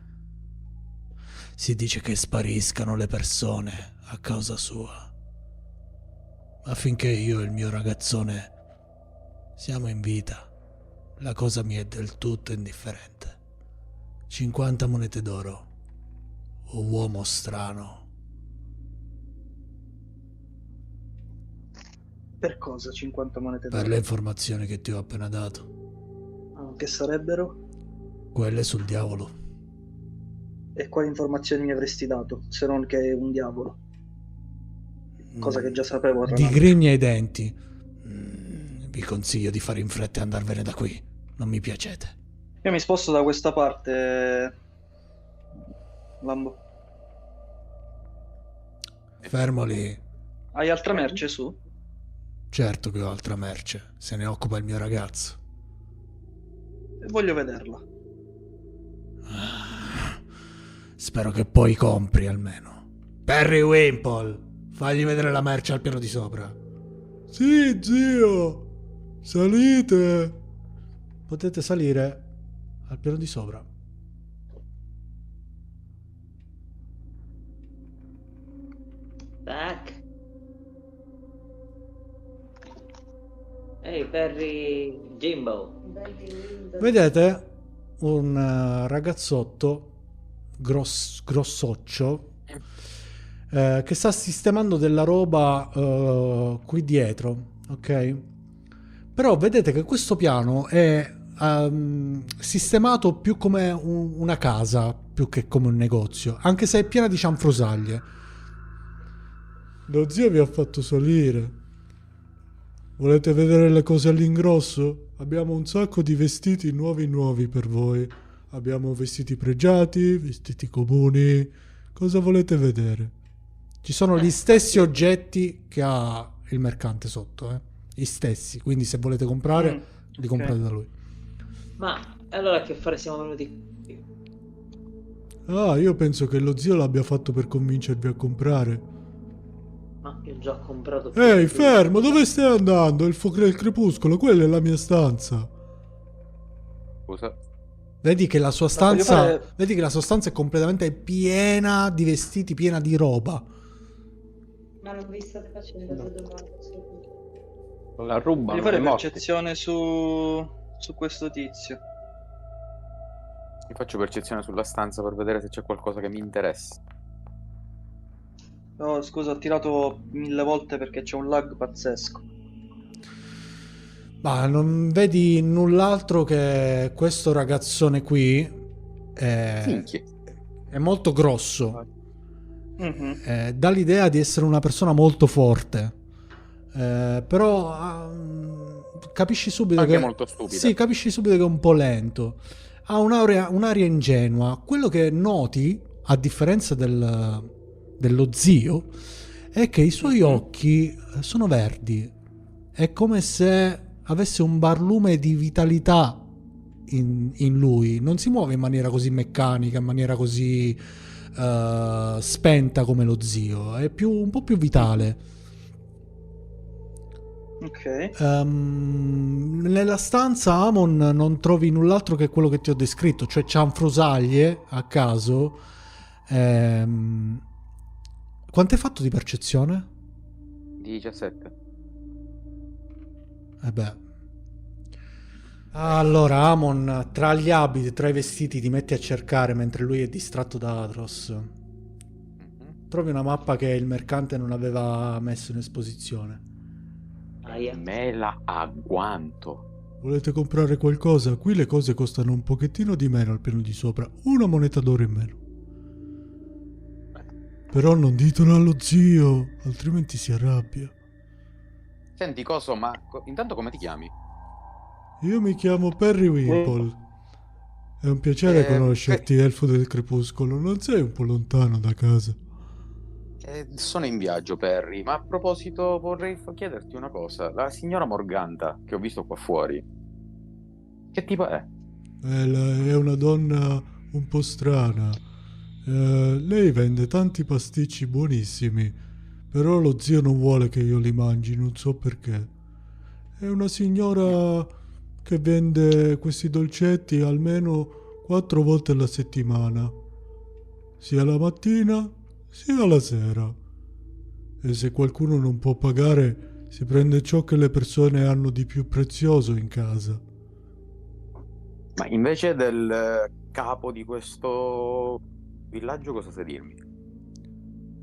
Si dice che spariscano le persone a causa sua. Ma finché io e il mio ragazzone siamo in vita, la cosa mi è del tutto indifferente. 50 monete d'oro, o uomo strano. Per cosa 50 monete d'oro? Per le informazioni che ti ho appena dato. Che sarebbero? Quelle sul diavolo. E quali informazioni mi avresti dato, se non che è un diavolo? Cosa che già sapevo. Di grigni ai denti. Vi consiglio di fare in fretta e andarvene da qui. Non mi piacete. Io mi sposto da questa parte, Lambo. Fermo lì. Hai altra merce su? Certo che ho altra merce. Se ne occupa il mio ragazzo. Voglio vederla. Spero che poi compri almeno. Perry Wimple, fagli vedere la merce al piano di sopra. Sì, zio. Salite. Potete salire al piano di sopra. Tac. Ehi, Perry Jimbo. Vedete un ragazzotto grossoccio che sta sistemando della roba qui dietro, ok? Però vedete che questo piano è sistemato più come una casa più che come un negozio, anche se è piena di cianfrusaglie. Lo zio vi ha fatto salire. Volete vedere le cose all'ingrosso? Abbiamo un sacco di vestiti nuovi per voi. Abbiamo vestiti pregiati, vestiti comuni. Cosa volete vedere? Ci sono gli stessi oggetti che ha il mercante sotto, gli stessi. Quindi se volete comprare, li comprate da lui. Ma allora che fare siamo venuti qui? Ah, io penso che lo zio l'abbia fatto per convincervi a comprare. Ma io ho già comprato. Ehi, fermo, dove stai andando? Il fuoco del crepuscolo, quella è la mia stanza. Scusa. Vedi che la sua stanza, vedi che la sua stanza è completamente piena di vestiti, piena di roba. Ma non vi state facendo le domande. La rubano. Voglio fare i morti. percezione su questo tizio. Io faccio percezione sulla stanza per vedere se c'è qualcosa che mi interessa. Oh, scusa, ho tirato 1000 volte perché c'è un lag pazzesco. Ma non vedi null'altro che questo ragazzone qui è molto grosso. Dà l'idea di essere una persona molto forte. Però capisci subito anche che molto stupida. Sì, capisci subito che è un po' lento. Ha un'aria ingenua. Quello che noti, a differenza dello zio, è che i suoi occhi sono verdi. È come se avesse un barlume di vitalità in lui. Non si muove in maniera così meccanica, in maniera così spenta come lo zio. È un po' più vitale. Ok. Nella stanza Amon non trovi null'altro che quello che ti ho descritto, cioè cianfrusaglie a caso. Quanto hai fatto di percezione? 17. Beh. Allora Amon, tra gli abiti, tra i vestiti ti metti a cercare mentre lui è distratto da Atros. Trovi una mappa che il mercante non aveva messo in esposizione. Mela a guanto. Volete comprare qualcosa? Qui le cose costano un pochettino di meno al piano di sopra. Una moneta d'oro in meno. Però non ditelo allo zio, altrimenti si arrabbia. Senti, Coso, ma intanto come ti chiami? Io mi chiamo Perry Wimple. È un piacere conoscerti, elfo del crepuscolo. Non sei un po' lontano da casa? Sono in viaggio, Perry, ma a proposito vorrei chiederti una cosa. La signora Morganta, che ho visto qua fuori, che tipo è? È una donna un po' strana. Lei vende tanti pasticci buonissimi, però lo zio non vuole che io li mangi, non so perché. È una signora che vende questi dolcetti almeno 4 volte alla settimana, sia la mattina sia la sera. E se qualcuno non può pagare, si prende ciò che le persone hanno di più prezioso in casa. Ma invece del capo di questo villaggio cosa sai dirmi?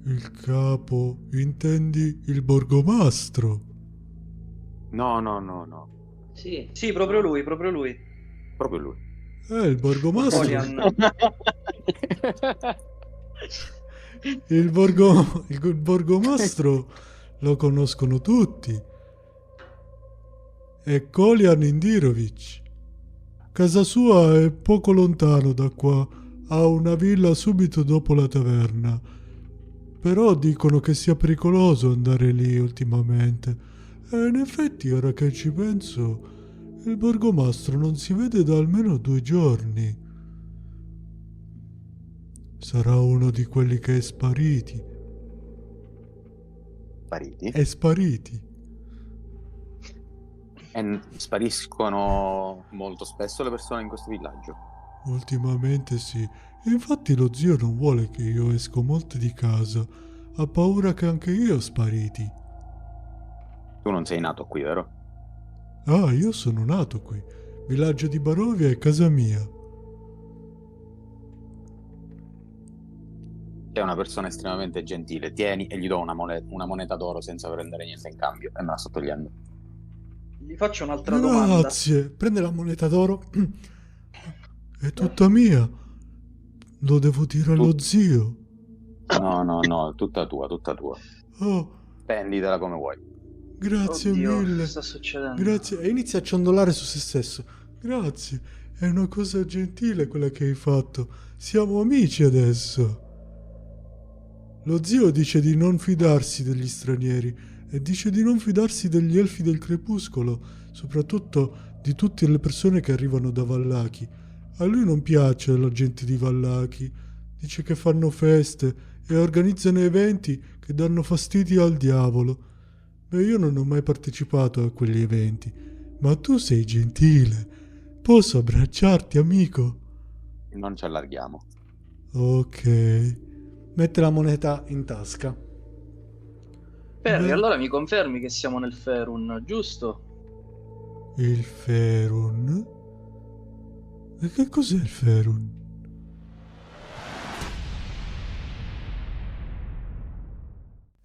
Il capo, intendi il borgomastro? No. Sì. Sì, proprio lui, proprio lui. Proprio lui. Il borgomastro. Colian. Il borgomastro lo conoscono tutti. È Kolian Indirovic. Casa sua è poco lontano da qua, ha una villa subito dopo la taverna. Però dicono che sia pericoloso andare lì ultimamente. E in effetti, ora che ci penso, il borgomastro non si vede da almeno 2 giorni. Sarà uno di quelli che è spariti. Spariti? È spariti. E spariscono molto spesso le persone in questo villaggio? Ultimamente sì. Infatti lo zio non vuole che io esco molto di casa. Ha paura che anche io spariti. Tu non sei nato qui, vero? Ah, io sono nato qui. Villaggio di Barovia è casa mia. È una persona estremamente gentile. Tieni e gli do una moneta d'oro senza prendere niente in cambio. E me la sto togliendo. Gli faccio un'altra domanda. Grazie. Prende la moneta d'oro. È tutta mia. Lo devo dire allo zio. No, tutta tua. Oh, Prenditela come vuoi. grazie Oddio, mille. cosa sta succedendo? Grazie. E inizia a ciondolare su se stesso. Grazie. È una cosa gentile quella che hai fatto. Siamo amici adesso. Lo zio dice di non fidarsi degli stranieri e dice di non fidarsi degli elfi del crepuscolo, soprattutto di tutte le persone che arrivano da Vallaki. A lui non piace la gente di Vallaki. Dice che fanno feste e organizzano eventi che danno fastidio al diavolo. Beh, io non ho mai partecipato a quegli eventi, ma tu sei gentile. Posso abbracciarti, amico? Non ci allarghiamo. Ok. Mette la moneta in tasca. Perry, Beh, allora mi confermi che siamo nel Ferun, giusto? il Ferun? E che cos'è il Ferun?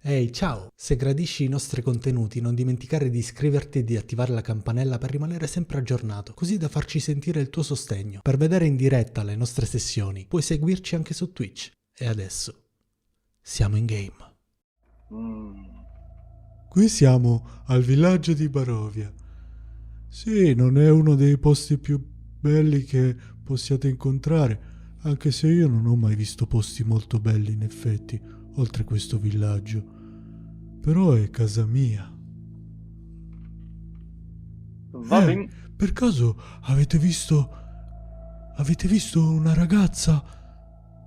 Ehi, ciao! Se gradisci i nostri contenuti, non dimenticare di iscriverti e di attivare la campanella per rimanere sempre aggiornato, così da farci sentire il tuo sostegno. Per vedere in diretta le nostre sessioni, puoi seguirci anche su Twitch. E adesso siamo in game. Qui siamo al villaggio di Barovia. Sì, non è uno dei posti più belli che possiate incontrare, anche se io non ho mai visto posti molto belli in effetti, oltre questo villaggio. Però è casa mia. Va bene. Per caso avete visto una ragazza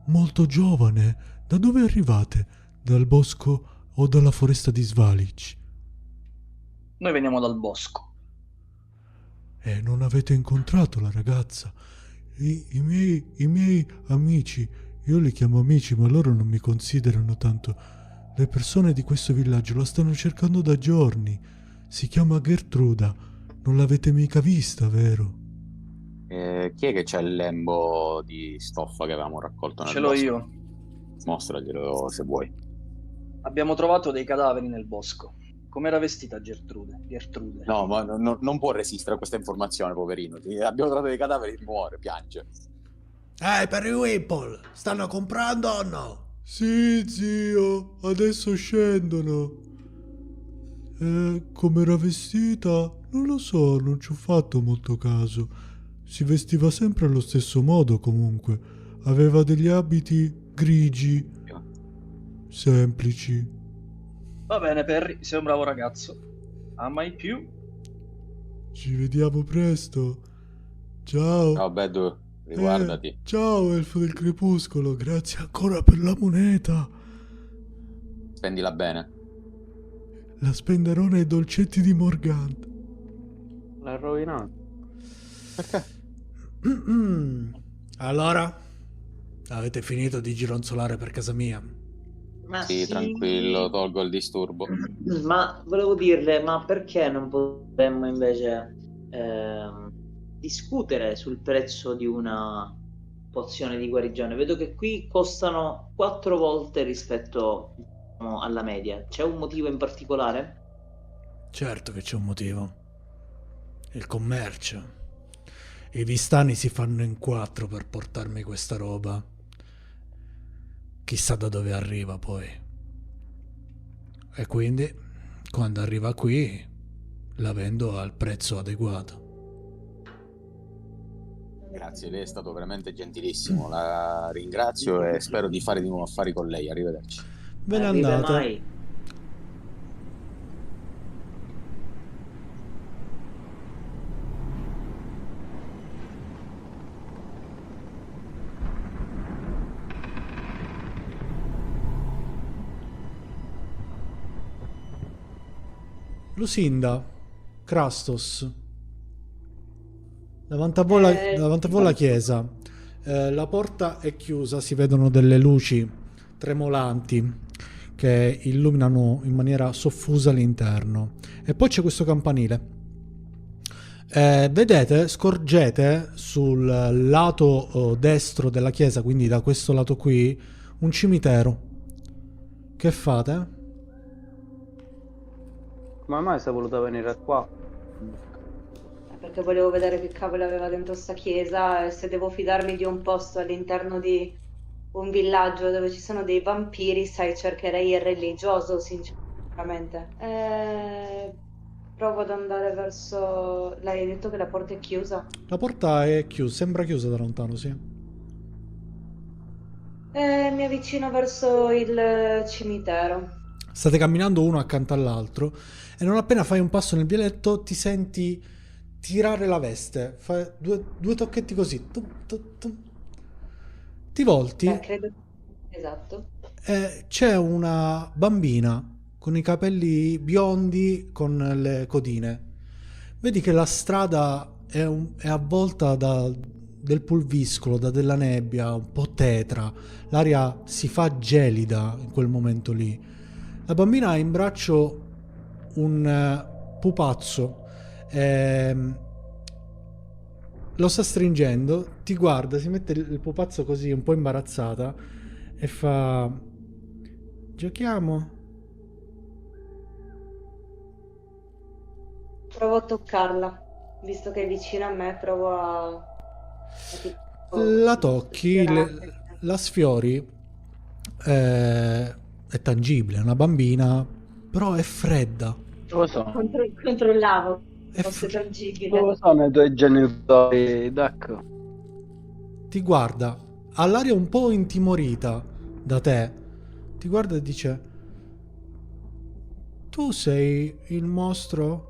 molto giovane? Da dove arrivate? Dal bosco o dalla foresta di Svalic? Noi veniamo dal bosco. E non avete incontrato la ragazza? I miei amici, io li chiamo amici, ma loro non mi considerano tanto. Le persone di questo villaggio la stanno cercando da giorni. Si chiama Gertruda. Non l'avete mica vista, vero? Chi è che c'ha il lembo di stoffa che avevamo raccolto nel Ce l'ho bosco? io. Mostraglielo se vuoi. Abbiamo trovato dei cadaveri nel bosco. Com'era vestita Gertrude? No, ma non può resistere a questa informazione, poverino. Abbiamo trovato dei cadaveri, muore, piange. Perry Whipple, stanno comprando o no? Sì, zio, adesso scendono. Com'era vestita? Non lo so, non ci ho fatto molto caso. Si vestiva sempre allo stesso modo comunque. Aveva degli abiti grigi, semplici. Va bene, Perry, sei un bravo ragazzo. A mai più. Ci vediamo presto. Ciao. Ciao, Bedu, riguardati. Ciao, elfo del crepuscolo. Grazie ancora per la moneta. Spendila bene. La spenderò nei dolcetti di Morgant. L'ha rovinato. Perché? Allora? Avete finito di gironzolare per casa mia? Ma Sì, tranquillo, tolgo il disturbo. Ma volevo dirle, ma perché non potremmo invece discutere sul prezzo di una pozione di guarigione? Vedo che qui costano 4 volte rispetto, diciamo, alla media. C'è un motivo in particolare? Certo che c'è un motivo. Il commercio. I vistani si fanno in 4 per portarmi questa roba. Chissà da dove arriva poi. E quindi, quando arriva qui, la vendo al prezzo adeguato. Grazie, lei è stato veramente gentilissimo. La ringrazio e spero di fare di nuovo affari con lei. Arrivederci. Ve ne Arriva andate. mai. Lucinda, Krastos, davanti a voi la chiesa. La porta è chiusa, si vedono delle luci tremolanti che illuminano in maniera soffusa l'interno. E poi c'è questo campanile. Vedete, scorgete sul lato destro della chiesa, quindi da questo lato qui, un cimitero. Che fate? Come mai sei voluta venire qua? Perché volevo vedere che cavolo aveva dentro sta chiesa e se devo fidarmi di un posto all'interno di un villaggio dove ci sono dei vampiri, sai, cercherei il religioso, sinceramente. Provo ad andare verso... L'hai detto che la porta è chiusa? La porta è chiusa, sembra chiusa da lontano, sì. Mi avvicino verso il cimitero. State camminando uno accanto all'altro e non appena fai un passo nel vialetto ti senti tirare la veste. Fai due tocchetti così. Tum, tum, tum. Ti volti Credo... Esatto. e c'è una bambina con i capelli biondi con le codine. Vedi che la strada è avvolta del pulviscolo, da della nebbia, un po' tetra. L'aria si fa gelida in quel momento lì. La bambina ha in braccio un pupazzo, lo sta stringendo, ti guarda, si mette il pupazzo così un po' imbarazzata e fa: giochiamo? Provo a toccarla, visto che è vicino a me, provo a La tocchi, la sfiori, è tangibile, è una bambina, però è fredda. Lo so. Controllavo, È fosse fr- tangibile. Lo sono i tuoi genitori, Duck. Ti guarda, ha l'aria un po' intimorita da te. Ti guarda e dice: tu sei il mostro?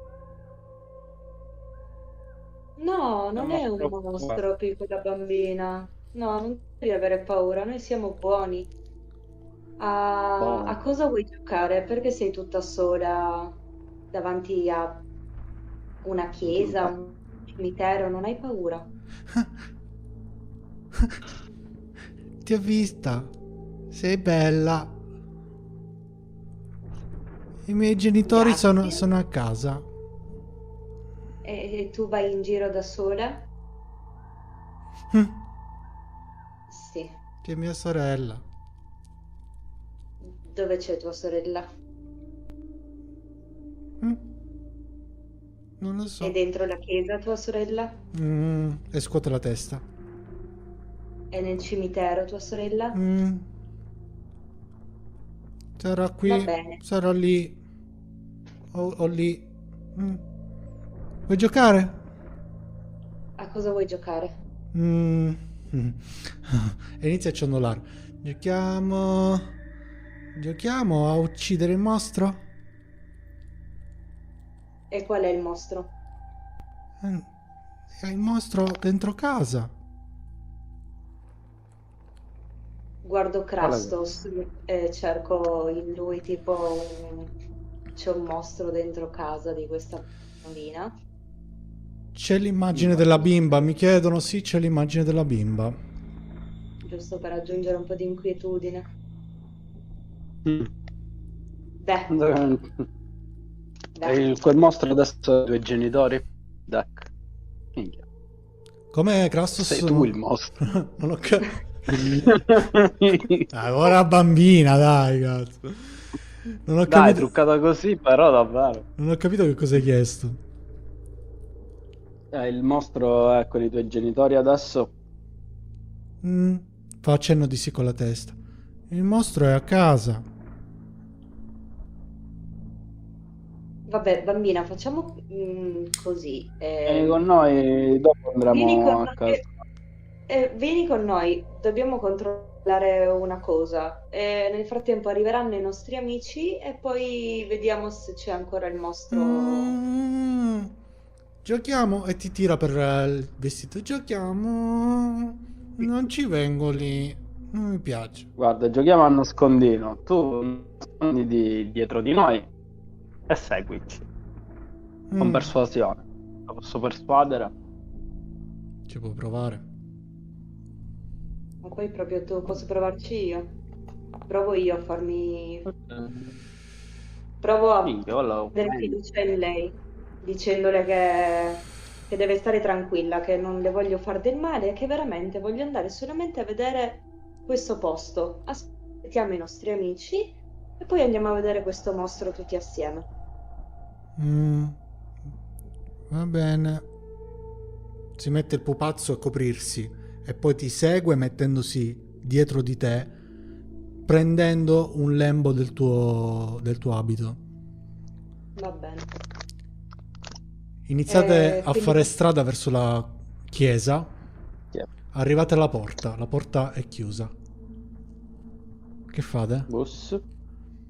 No, non è un mostro, piccola bambina. No, non devi avere paura, noi siamo buoni. A cosa vuoi giocare? Perché sei tutta sola davanti a una chiesa, un cimitero? Non hai paura? Ti ho vista, sei bella. I miei genitori Grazie. sono a casa. E tu vai in giro da sola? Sì. C'è mia sorella. Dove c'è tua sorella? Non lo so. È dentro la chiesa tua sorella? E scuote la testa. È nel cimitero tua sorella? Sarà Va qui, bene. sarà lì. O lì. Vuoi giocare? A cosa vuoi giocare? E inizia a ciondolare. Giochiamo a uccidere il mostro? E qual è il mostro? È il mostro dentro casa. Guardo Krastos e cerco in lui tipo c'è un mostro dentro casa di questa bambina. C'è l'immagine della bimba, mi chiedono, sì, c'è l'immagine della bimba. giusto per aggiungere un po' di inquietudine. Mm. Beh, Quel mostro adesso ha due genitori? Duck. Minchia. Come Crassus? Sei tu il mostro. Non ho capito. Ora bambina, dai, cazzo. Non ho Dai, capito. truccata così, però davvero. Non ho capito che cosa hai chiesto. Il mostro è con i tuoi genitori adesso? Fa accenno di sì con la testa. Il mostro è a casa. vabbè, bambina, facciamo così. Vieni con noi, dopo Vieni con andremo a casa. vieni con noi, dobbiamo controllare una cosa. Nel frattempo arriveranno i nostri amici e poi vediamo se c'è ancora il mostro. Giochiamo e ti tira per il vestito. Giochiamo. Non ci vengo lì. Non mi piace. Guarda, giochiamo a nascondino. Tu nascondi dietro di noi e seguici. Con persuasione. La posso persuadere? Ci puoi provare. Ma poi proprio tu, posso provarci io? Provo io a farmi. Provo a Minchia, allora, avere fiducia in lei, dicendole che deve stare tranquilla, che non le voglio far del male, che veramente voglio andare solamente a vedere questo posto. Aspettiamo i nostri amici e poi andiamo a vedere questo mostro tutti assieme. Va bene. Si mette il pupazzo a coprirsi e poi ti segue mettendosi dietro di te, prendendo un lembo del tuo abito. Va bene. Iniziate a quindi- fare strada verso la chiesa. Sì. Arrivate alla porta. La porta è chiusa. Che fate? Bus.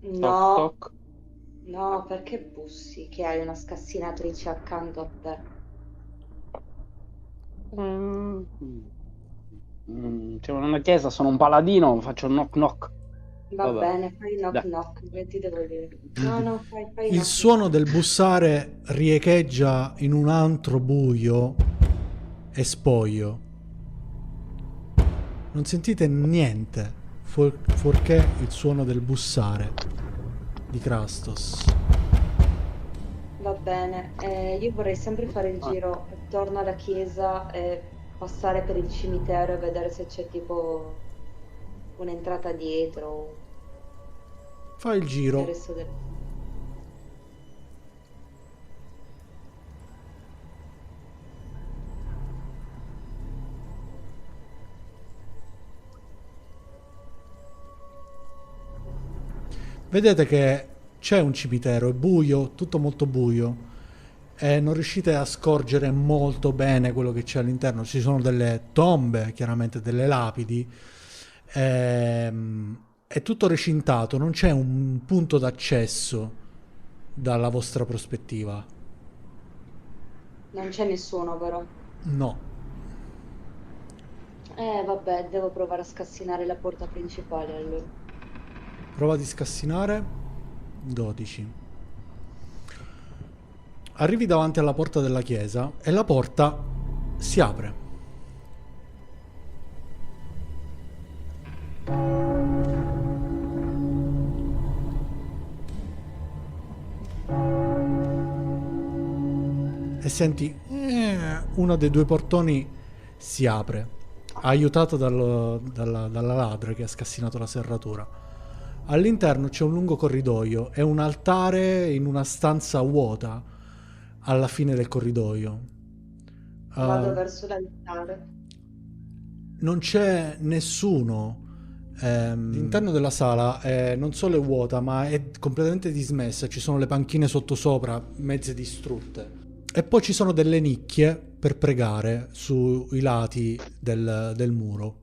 No, Toc toc. no, perché bussi che hai una scassinatrice accanto a te? C'è una chiesa, sono un paladino, faccio knock knock. Va Vabbè. bene, fai knock Dai. knock, che ti devo dire? No, fai Il knock. suono del bussare riecheggia in un antro buio e spoglio. Non sentite niente fuorché il suono del bussare di Crastos. Va bene, io vorrei sempre fare il giro attorno alla chiesa e passare per il cimitero e vedere se c'è tipo un'entrata dietro. Fai il Il giro. resto del... Vedete che c'è un cimitero, è buio, tutto molto buio. E non riuscite a scorgere molto bene quello che c'è all'interno. Ci sono delle tombe, chiaramente delle lapidi. È tutto recintato, non c'è un punto d'accesso dalla vostra prospettiva. Non c'è nessuno però. No. Vabbè, devo provare a scassinare la porta principale allora. Prova di scassinare. 12. Arrivi davanti alla porta della chiesa e la porta si apre. E senti uno dei due portoni si apre, aiutato dalla ladra che ha scassinato la serratura. All'interno c'è un lungo corridoio e un altare in una stanza vuota alla fine del corridoio. Vado verso l'altare. Non c'è nessuno. L'interno della sala non solo è vuota, ma è completamente dismessa. Ci sono le panchine sottosopra, mezze distrutte. E poi ci sono delle nicchie per pregare sui lati del muro.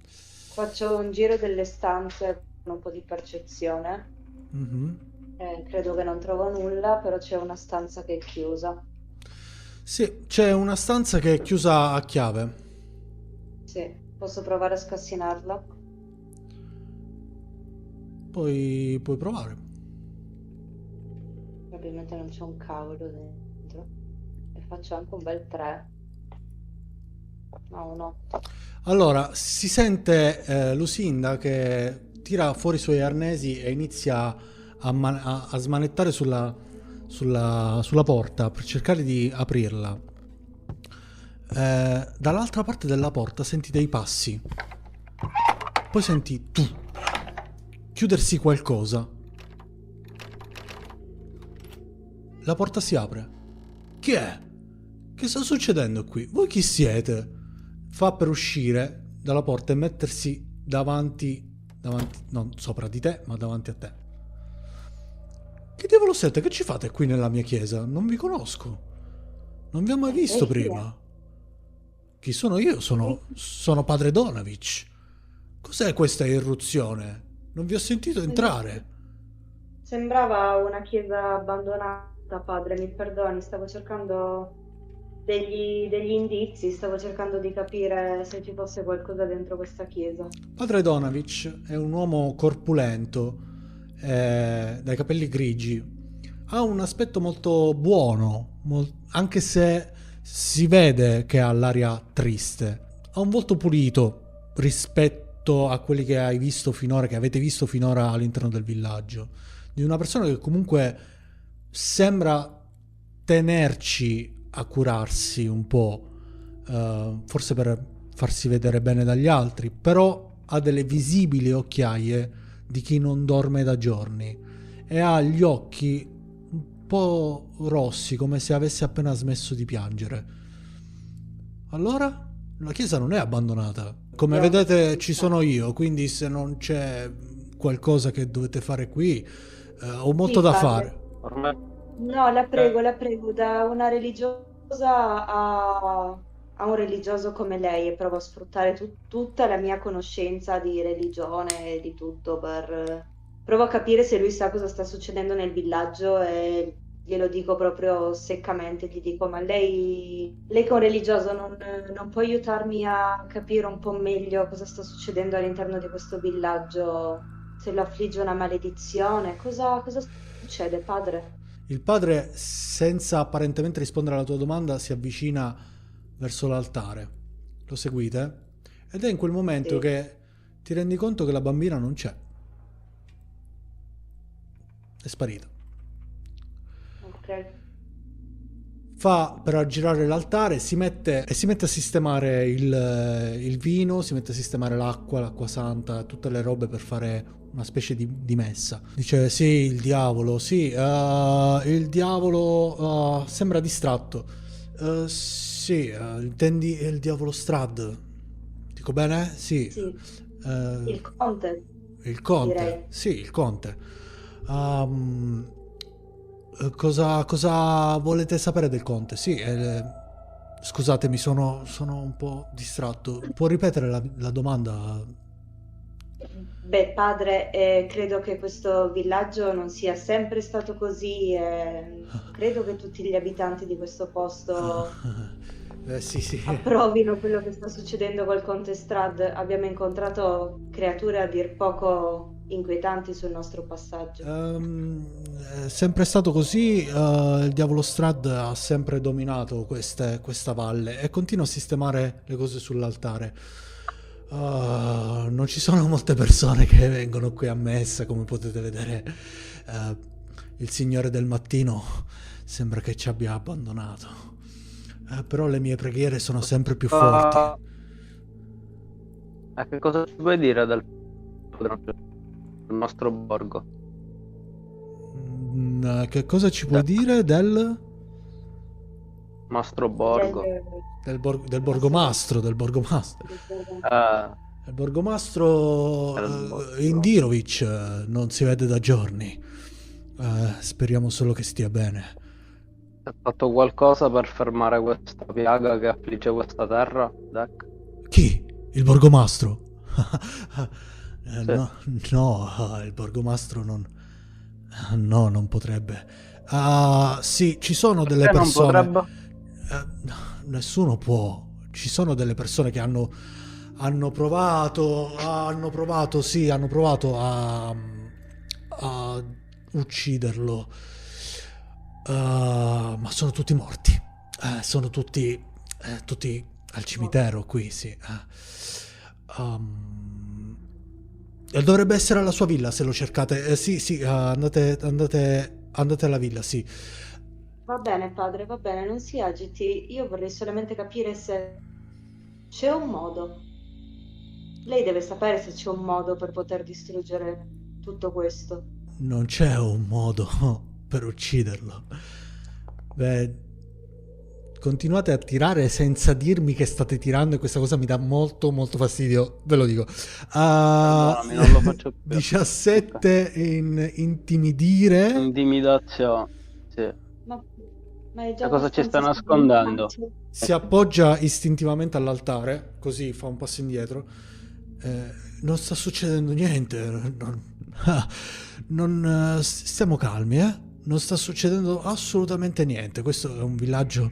Faccio un giro delle stanze con un po' di percezione. Mhm. Credo che non trovo nulla, però c'è una stanza che è chiusa. Sì, c'è una stanza che è chiusa a chiave. Sì, posso provare a scassinarla? Puoi provare. Probabilmente non c'è un cavolo dentro. E faccio anche un bel 3. No, un 8. Allora, si sente Lucinda che tira fuori i suoi arnesi e inizia a smanettare sulla porta per cercare di aprirla. Dall'altra parte della porta senti dei passi. Poi senti chiudersi qualcosa. La porta si apre. Chi è? Che sta succedendo qui? Voi chi siete? Fa per uscire dalla porta e mettersi davanti, non sopra di te, ma davanti a te. Che diavolo siete? Che ci fate qui nella mia chiesa? Non vi conosco. Non vi ho mai visto prima. Chi sono io? Sono padre Donavich. Cos'è questa irruzione? Non vi ho sentito entrare. Sembrava una chiesa abbandonata, padre, mi perdoni, stavo cercando degli indizi, stavo cercando di capire se ci fosse qualcosa dentro questa chiesa. Padre Donavich è un uomo corpulento, dai capelli grigi. Ha un aspetto molto buono, anche se si vede che ha l'aria triste. Ha un volto pulito rispetto a quelli che hai visto finora, che avete visto finora all'interno del villaggio. Di una persona che comunque sembra tenerci a curarsi un po', forse per farsi vedere bene dagli altri, però ha delle visibili occhiaie di chi non dorme da giorni e ha gli occhi un po' rossi, come se avesse appena smesso di piangere. Allora, la chiesa non è abbandonata. Come vedete ci sono io, quindi se non c'è qualcosa che dovete fare qui, ho molto da fare. No, la prego, da una religiosa a un religioso come lei, e provo a sfruttare tutta la mia conoscenza di religione e di tutto provo a capire se lui sa cosa sta succedendo nel villaggio e glielo dico proprio seccamente, gli dico, ma lei che è un religioso non può aiutarmi a capire un po' meglio cosa sta succedendo all'interno di questo villaggio? Se lo affligge una maledizione, cosa succede, padre? Il padre, senza apparentemente rispondere alla tua domanda, si avvicina verso l'altare. Lo seguite? Ed è in quel momento che ti rendi conto che la bambina non c'è. È sparita. Ok. Fa per aggirare l'altare, si mette a sistemare il vino, si mette a sistemare l'acqua santa, tutte le robe per fare una specie di messa. Dice sì, il diavolo sembra distratto. Sì, intendi il diavolo Strad? Dico bene? Sì. Il conte. Il conte, direi. sì, il conte. Cosa volete sapere del conte? Sì, scusatemi, sono un po' distratto. Può ripetere la domanda? Beh, padre, credo che questo villaggio non sia sempre stato così. Credo che tutti gli abitanti di questo posto Sì. approvino quello che sta succedendo col Conte Strad. Abbiamo incontrato creature a dir poco inquietanti sul nostro passaggio. È sempre stato così. Il diavolo Strad ha sempre dominato questa valle e continua a sistemare le cose sull'altare. Non ci sono molte persone che vengono qui a messa, come potete vedere. Il Signore del Mattino sembra che ci abbia abbandonato. Però le mie preghiere sono sempre più forti. Che cosa ci puoi dire del nostro borgo? Che cosa ci puoi dire del Mastro Borgo? del borgomastro? Del borgomastro Indirovic non si vede da giorni. Speriamo solo che stia bene. Ha fatto qualcosa per fermare questa piaga che affligge questa terra, Dak? Chi? Il borgomastro? Sì. No, il borgomastro non potrebbe. Sì, ci sono delle Perché persone. non potrebbe? Nessuno può. Ci sono delle persone che hanno provato a ucciderlo. Ma sono tutti morti. Sono tutti Al cimitero, qui, sì. Dovrebbe essere alla sua villa, se lo cercate. Sì, andate alla villa, sì. Va bene, padre, va bene, non si agiti. Io vorrei solamente capire se c'è un modo. Lei deve sapere se c'è un modo per poter distruggere tutto questo. Non c'è un modo per ucciderlo. Beh, continuate a tirare senza dirmi che state tirando e questa cosa mi dà molto molto fastidio, ve lo dico. Perdonami, non lo faccio più. 17 in intimidire. Intimidazione, sì. Ma è già Da cosa ci sta abbastanza nascondendo? Si appoggia istintivamente all'altare, così fa un passo indietro. Non sta succedendo niente. Stiamo calmi, eh? Non sta succedendo assolutamente niente. Questo è un villaggio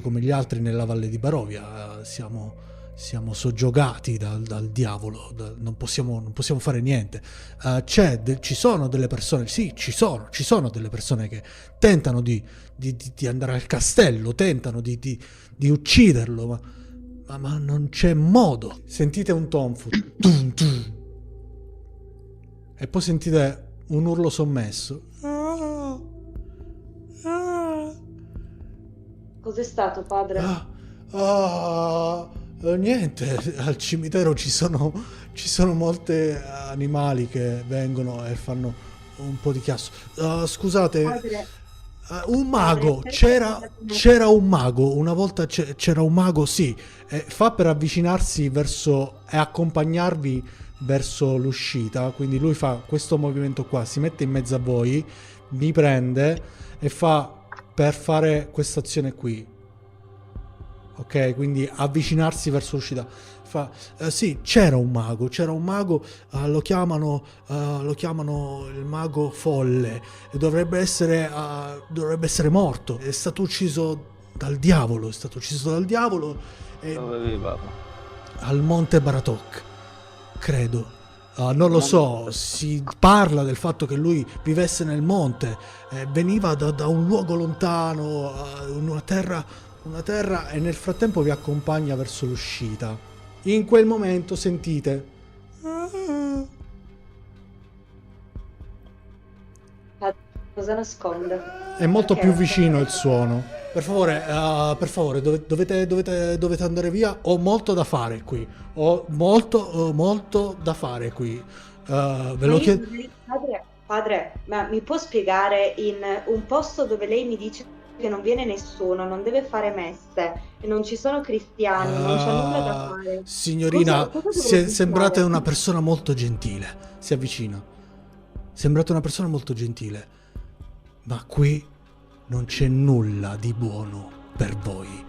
come gli altri nella Valle di Barovia. Siamo soggiogati dal diavolo. Non possiamo fare niente. Ci sono delle persone, sì, ci sono delle persone che tentano di andare al castello, tentano di ucciderlo, ma non c'è modo. Sentite un tonfo. Tum, tum. E poi sentite un urlo sommesso. Cos'è stato, padre? Niente, al cimitero ci sono molte animali che vengono e fanno un po' di chiasso. Scusate, Padre, un mago, c'era un mago, una volta c'era un mago, sì, fa per avvicinarsi verso e accompagnarvi verso l'uscita, quindi lui fa questo movimento qua, si mette in mezzo a voi, vi prende e fa per fare questa azione qui. Ok, quindi avvicinarsi verso l'uscita. Fa, sì, c'era un mago, lo chiamano il mago folle e dovrebbe essere morto. È stato ucciso dal diavolo, Dove viveva? al Monte Baratok, credo. Non lo so, si parla del fatto che lui vivesse nel monte, veniva da un luogo lontano, una terra e nel frattempo vi accompagna verso l'uscita. In quel momento sentite cosa nasconde? è molto Ok, più ok. vicino il suono. Per favore, dovete andare via. Ho molto da fare qui. Ho molto da fare qui. Ve lo chiedo. Padre, ma mi può spiegare in un posto dove lei mi dice che non viene nessuno, non deve fare messe, e non ci sono cristiani, non c'è nulla da fare. Signorina, Cosa dovremmo sembrate fare? una persona molto gentile. Si avvicina. Sembrate una persona molto gentile. Ma qui non c'è nulla di buono per voi.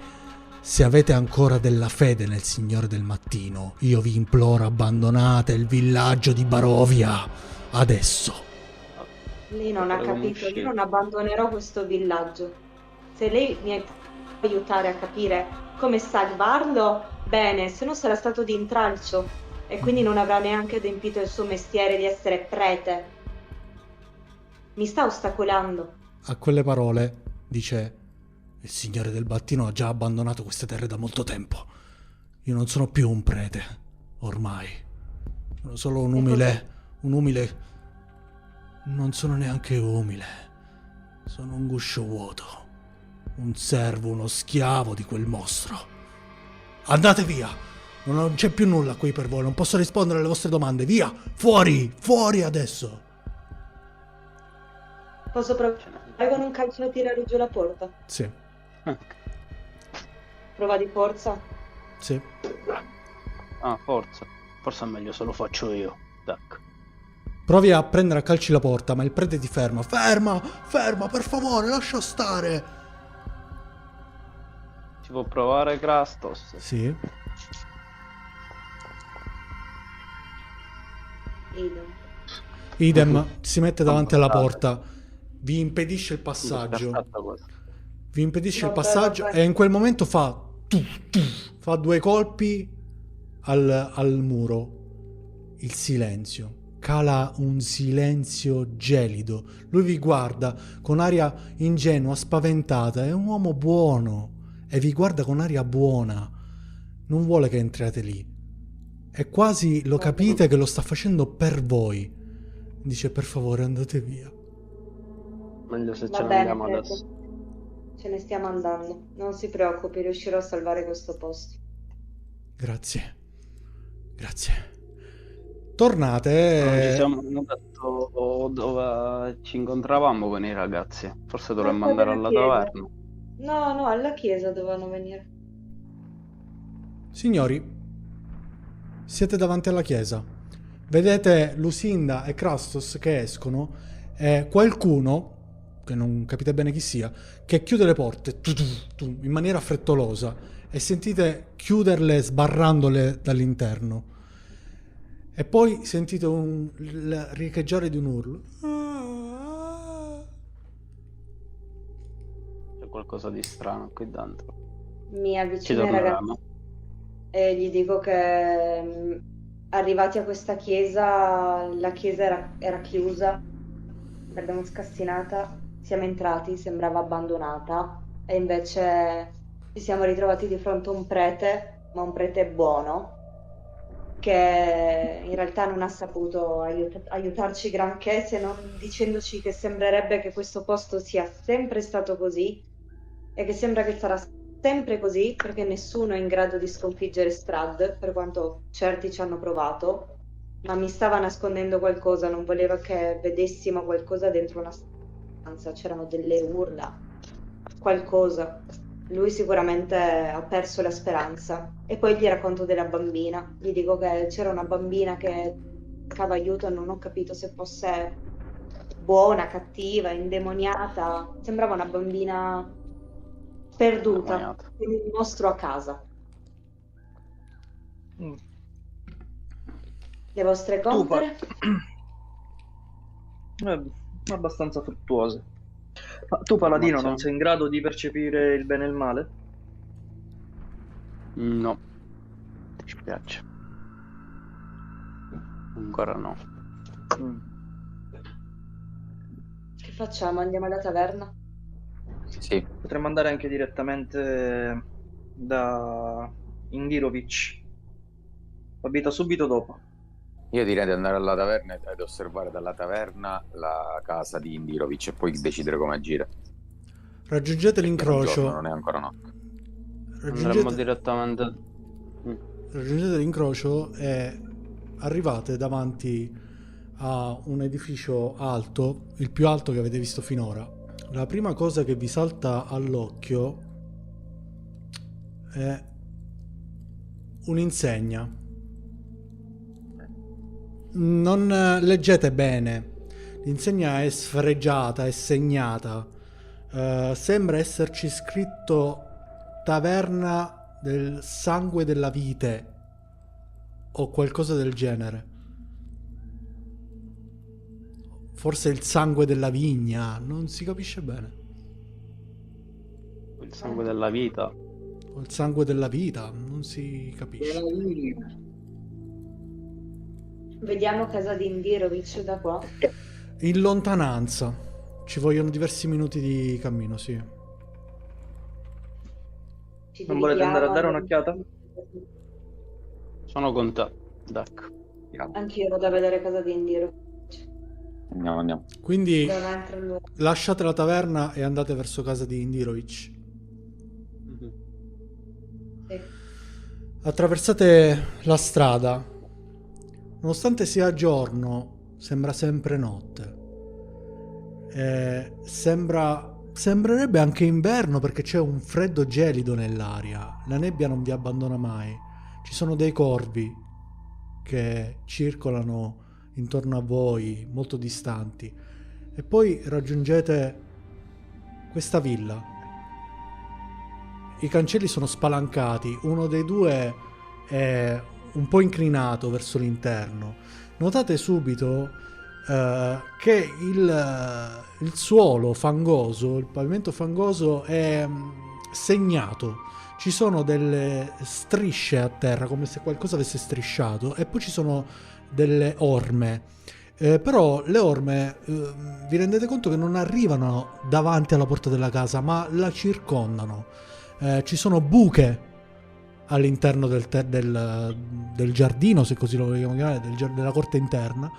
Se avete ancora della fede nel Signore del Mattino, io vi imploro, abbandonate il villaggio di Barovia. Adesso. Lei non ha capito, io non abbandonerò questo villaggio. Se lei mi può aiutare a capire come salvarlo, bene, se no sarà stato di intralcio e quindi non avrà neanche adempiito il suo mestiere di essere prete. Mi sta ostacolando. A quelle parole dice: il Signore del Mattino ha già abbandonato queste terre da molto tempo. Io non sono più un prete, ormai. Sono solo un umile. Non sono neanche umile. Sono un guscio vuoto. Un servo, uno schiavo di quel mostro. Andate via! Non c'è più nulla qui per voi, non posso rispondere alle vostre domande. Via! Fuori! Fuori adesso! Posso provare con un calcio a tirare giù la porta? Sì, Prova di forza. sì. Ah, forza. Forse è meglio se lo faccio io. Tac. Provi a prendere a calci la porta, ma il prete ti ferma. Ferma, per favore, lascia stare. Ci può provare Krastos? Sì. Idem, si mette davanti alla porta, vi impedisce il passaggio. Vi impedisce il passaggio e in quel momento fa due colpi al muro. Il silenzio. Cala un silenzio gelido. Lui vi guarda con aria ingenua, spaventata. È un uomo buono. e vi guarda con aria buona. Non vuole che entriate lì. E quasi lo capite che lo sta facendo per voi. Dice: per favore, andate via. Meglio se Va ce ne bene, andiamo Fred. adesso. Ce ne stiamo andando. Non si preoccupi, riuscirò a salvare questo posto. Grazie. Grazie. Non ci Tornate. siamo detto dove ci incontravamo con i ragazzi. Forse dovremmo Porta andare della alla chiesa. taverna. No, alla chiesa dovevano venire. Signori, siete davanti alla chiesa. Vedete Lucinda e Crastos che escono e qualcuno, che non capite bene chi sia, che chiude le porte in maniera frettolosa e sentite chiuderle sbarrandole dall'interno. E poi sentite il riecheggiare di un urlo. C'è qualcosa di strano qui dentro. Mi Ci avvicino ai ragazzi torneremo. e gli dico che arrivati a questa chiesa, la chiesa era chiusa, l'abbiamo scassinata, siamo entrati, sembrava abbandonata e invece ci siamo ritrovati di fronte a un prete, ma un prete buono, che in realtà non ha saputo aiutarci granché, se non dicendoci che sembrerebbe che questo posto sia sempre stato così e che sembra che sarà sempre così perché nessuno è in grado di sconfiggere Strahd, per quanto certi ci hanno provato, ma mi stava nascondendo qualcosa, non voleva che vedessimo qualcosa dentro una stanza, c'erano delle urla, qualcosa. Lui sicuramente ha perso la speranza. E poi gli racconto della bambina. Gli dico che c'era una bambina che cercava aiuto e non ho capito se fosse buona, cattiva, indemoniata. Sembrava una bambina perduta, Indemoniata. con un mostro a casa. Mm. Le vostre Tu compere? abbastanza fruttuose. Ma tu, Paladino, non Ammazziamo. sei in grado di percepire il bene e il male? No. Ti spiace. Ancora no. Mm. Che facciamo? Andiamo alla taverna? Sì, Potremmo andare anche direttamente da Indirovic. Abita subito dopo. io direi di andare alla taverna ed osservare dalla taverna la casa di Indirovic e poi decidere come agire. Raggiungete Perché non giorno, l'incrocio. non è ancora notte. Andremo Raggiungete, direttamente. raggiungete l'incrocio e arrivate davanti a un edificio alto, il più alto che avete visto finora. La prima cosa che vi salta all'occhio è un'insegna. Non leggete bene, l'insegna è sfregiata, è segnata. Sembra esserci scritto Taverna del Sangue della Vite o qualcosa del genere. Forse il sangue della vigna, non si capisce bene. Il sangue della vita. O il sangue della vita, non si capisce. Vediamo casa di Indirovic da qua. In lontananza. Ci vogliono diversi minuti di cammino, sì. Ci Non volete andare a dare dirigiamo un'occhiata? Sono con te, Dak. Anch'io vado a vedere casa di Indirovic. Andiamo. Quindi Dove entra lui? lasciate la taverna e andate verso casa di Indirovic. Sì. Attraversate la strada. Nonostante sia giorno, sembra sempre notte. Sembrerebbe anche inverno perché c'è un freddo gelido nell'aria. La nebbia non vi abbandona mai. Ci sono dei corvi che circolano intorno a voi, molto distanti. E poi raggiungete questa villa. I cancelli sono spalancati, uno dei due è un po' inclinato verso l'interno. Notate subito che il suolo fangoso, il pavimento fangoso è segnato. Ci sono delle strisce a terra, come se qualcosa avesse strisciato, e poi ci sono delle orme. Però le orme vi rendete conto che non arrivano davanti alla porta della casa, ma la circondano. ci sono buche all'interno del giardino, se così lo vogliamo chiamare, della corte interna.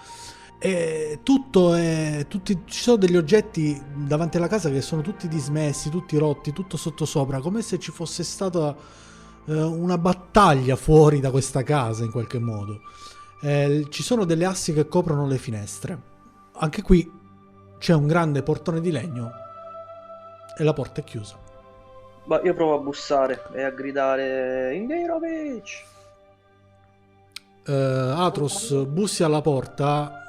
E ci sono degli oggetti davanti alla casa che sono tutti dismessi, tutti rotti, tutto sottosopra, come se ci fosse stata una battaglia fuori da questa casa in qualche modo. Ci sono delle assi che coprono le finestre. Anche qui c'è un grande portone di legno e la porta è chiusa. Ma io provo a bussare e a gridare Indeirovic. Atros, bussi alla porta,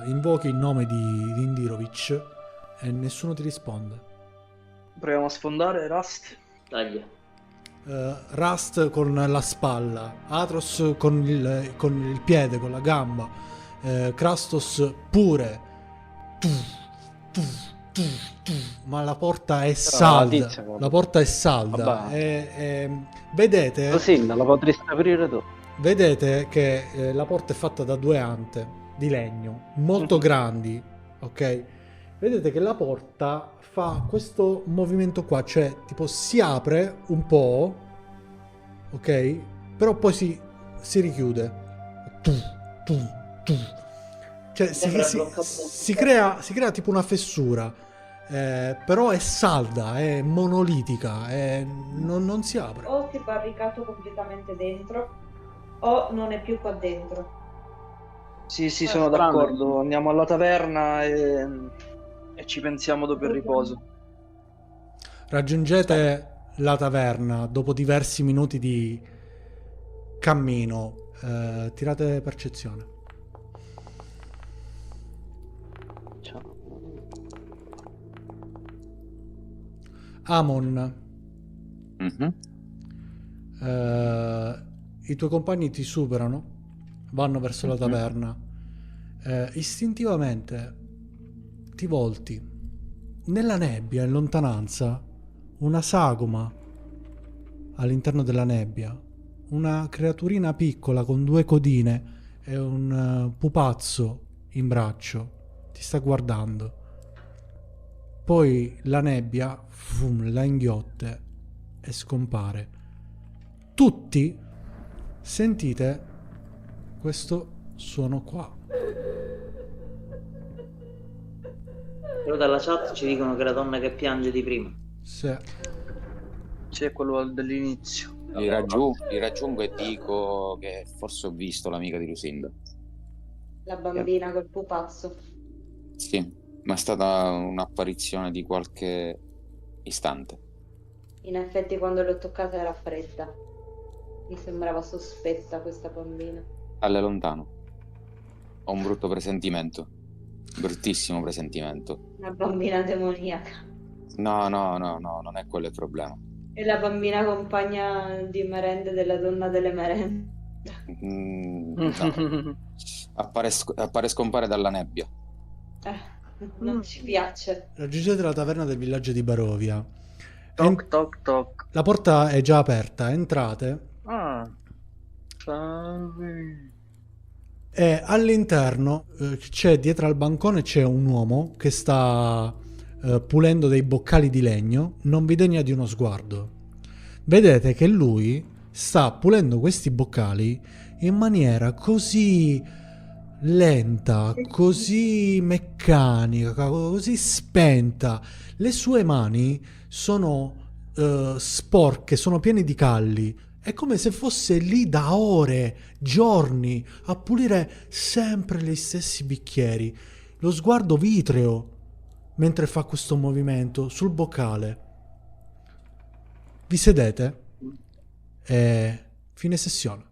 invochi il nome di Indirovic e nessuno ti risponde. Proviamo a sfondare Rust. Taglia. Rust con la spalla, Atros con il piede, con la gamba, Krastos pure. Ma la porta è salda. La porta è salda. Vedete? Così non la potresti aprire tu. Vedete che la porta è fatta da 2 ante di legno molto grandi, ok? Vedete che la porta fa questo movimento qua, cioè tipo si apre un po', ok? Però poi si richiude. Cioè si crea tipo una fessura, però è salda, è monolitica, non si apre. O si è barricato completamente dentro o non è più qua dentro. Sì, sono d'accordo. Andiamo alla taverna e ci pensiamo dopo il riposo. Raggiungete la taverna dopo diversi minuti di cammino. Tirate percezione. Ciao. Amon, Mhm. i tuoi compagni ti superano, vanno verso la taverna. Istintivamente ti volti. Nella nebbia, in lontananza, una sagoma all'interno della nebbia, una creaturina piccola con 2 codine e un pupazzo in braccio ti sta guardando. Poi la nebbia la inghiotte e scompare. Tutti sentite questo suono qua. Però dalla chat ci dicono che è la donna che piange di prima. Sì. Sì, è quello dell'inizio. Li raggiungo e dico che forse ho visto l'amica di Lucinda. La bambina col pupazzo. Sì, ma è stata un'apparizione di qualche istante. In effetti quando l'ho toccata era fredda. Mi sembrava sospetta questa bambina. Alle lontano. Ho un brutto presentimento. Bruttissimo presentimento. Una bambina demoniaca. No, non è quello il problema. E la bambina compagna di merende della donna delle merende. No. Appare scompare dalla nebbia. Non ci piace. Raggiungete la taverna del villaggio di Barovia. Toc toc toc. La porta è già aperta, entrate Salve. e all'interno c'è, dietro al bancone c'è un uomo che sta pulendo dei boccali di legno, non vi degna di uno sguardo. Vedete che lui sta pulendo questi boccali in maniera così lenta, così meccanica, così spenta. Le sue mani sono sporche, sono piene di calli. È come se fosse lì da ore, giorni, a pulire sempre gli stessi bicchieri. Lo sguardo vitreo mentre fa questo movimento sul boccale. Vi sedete e fine sessione.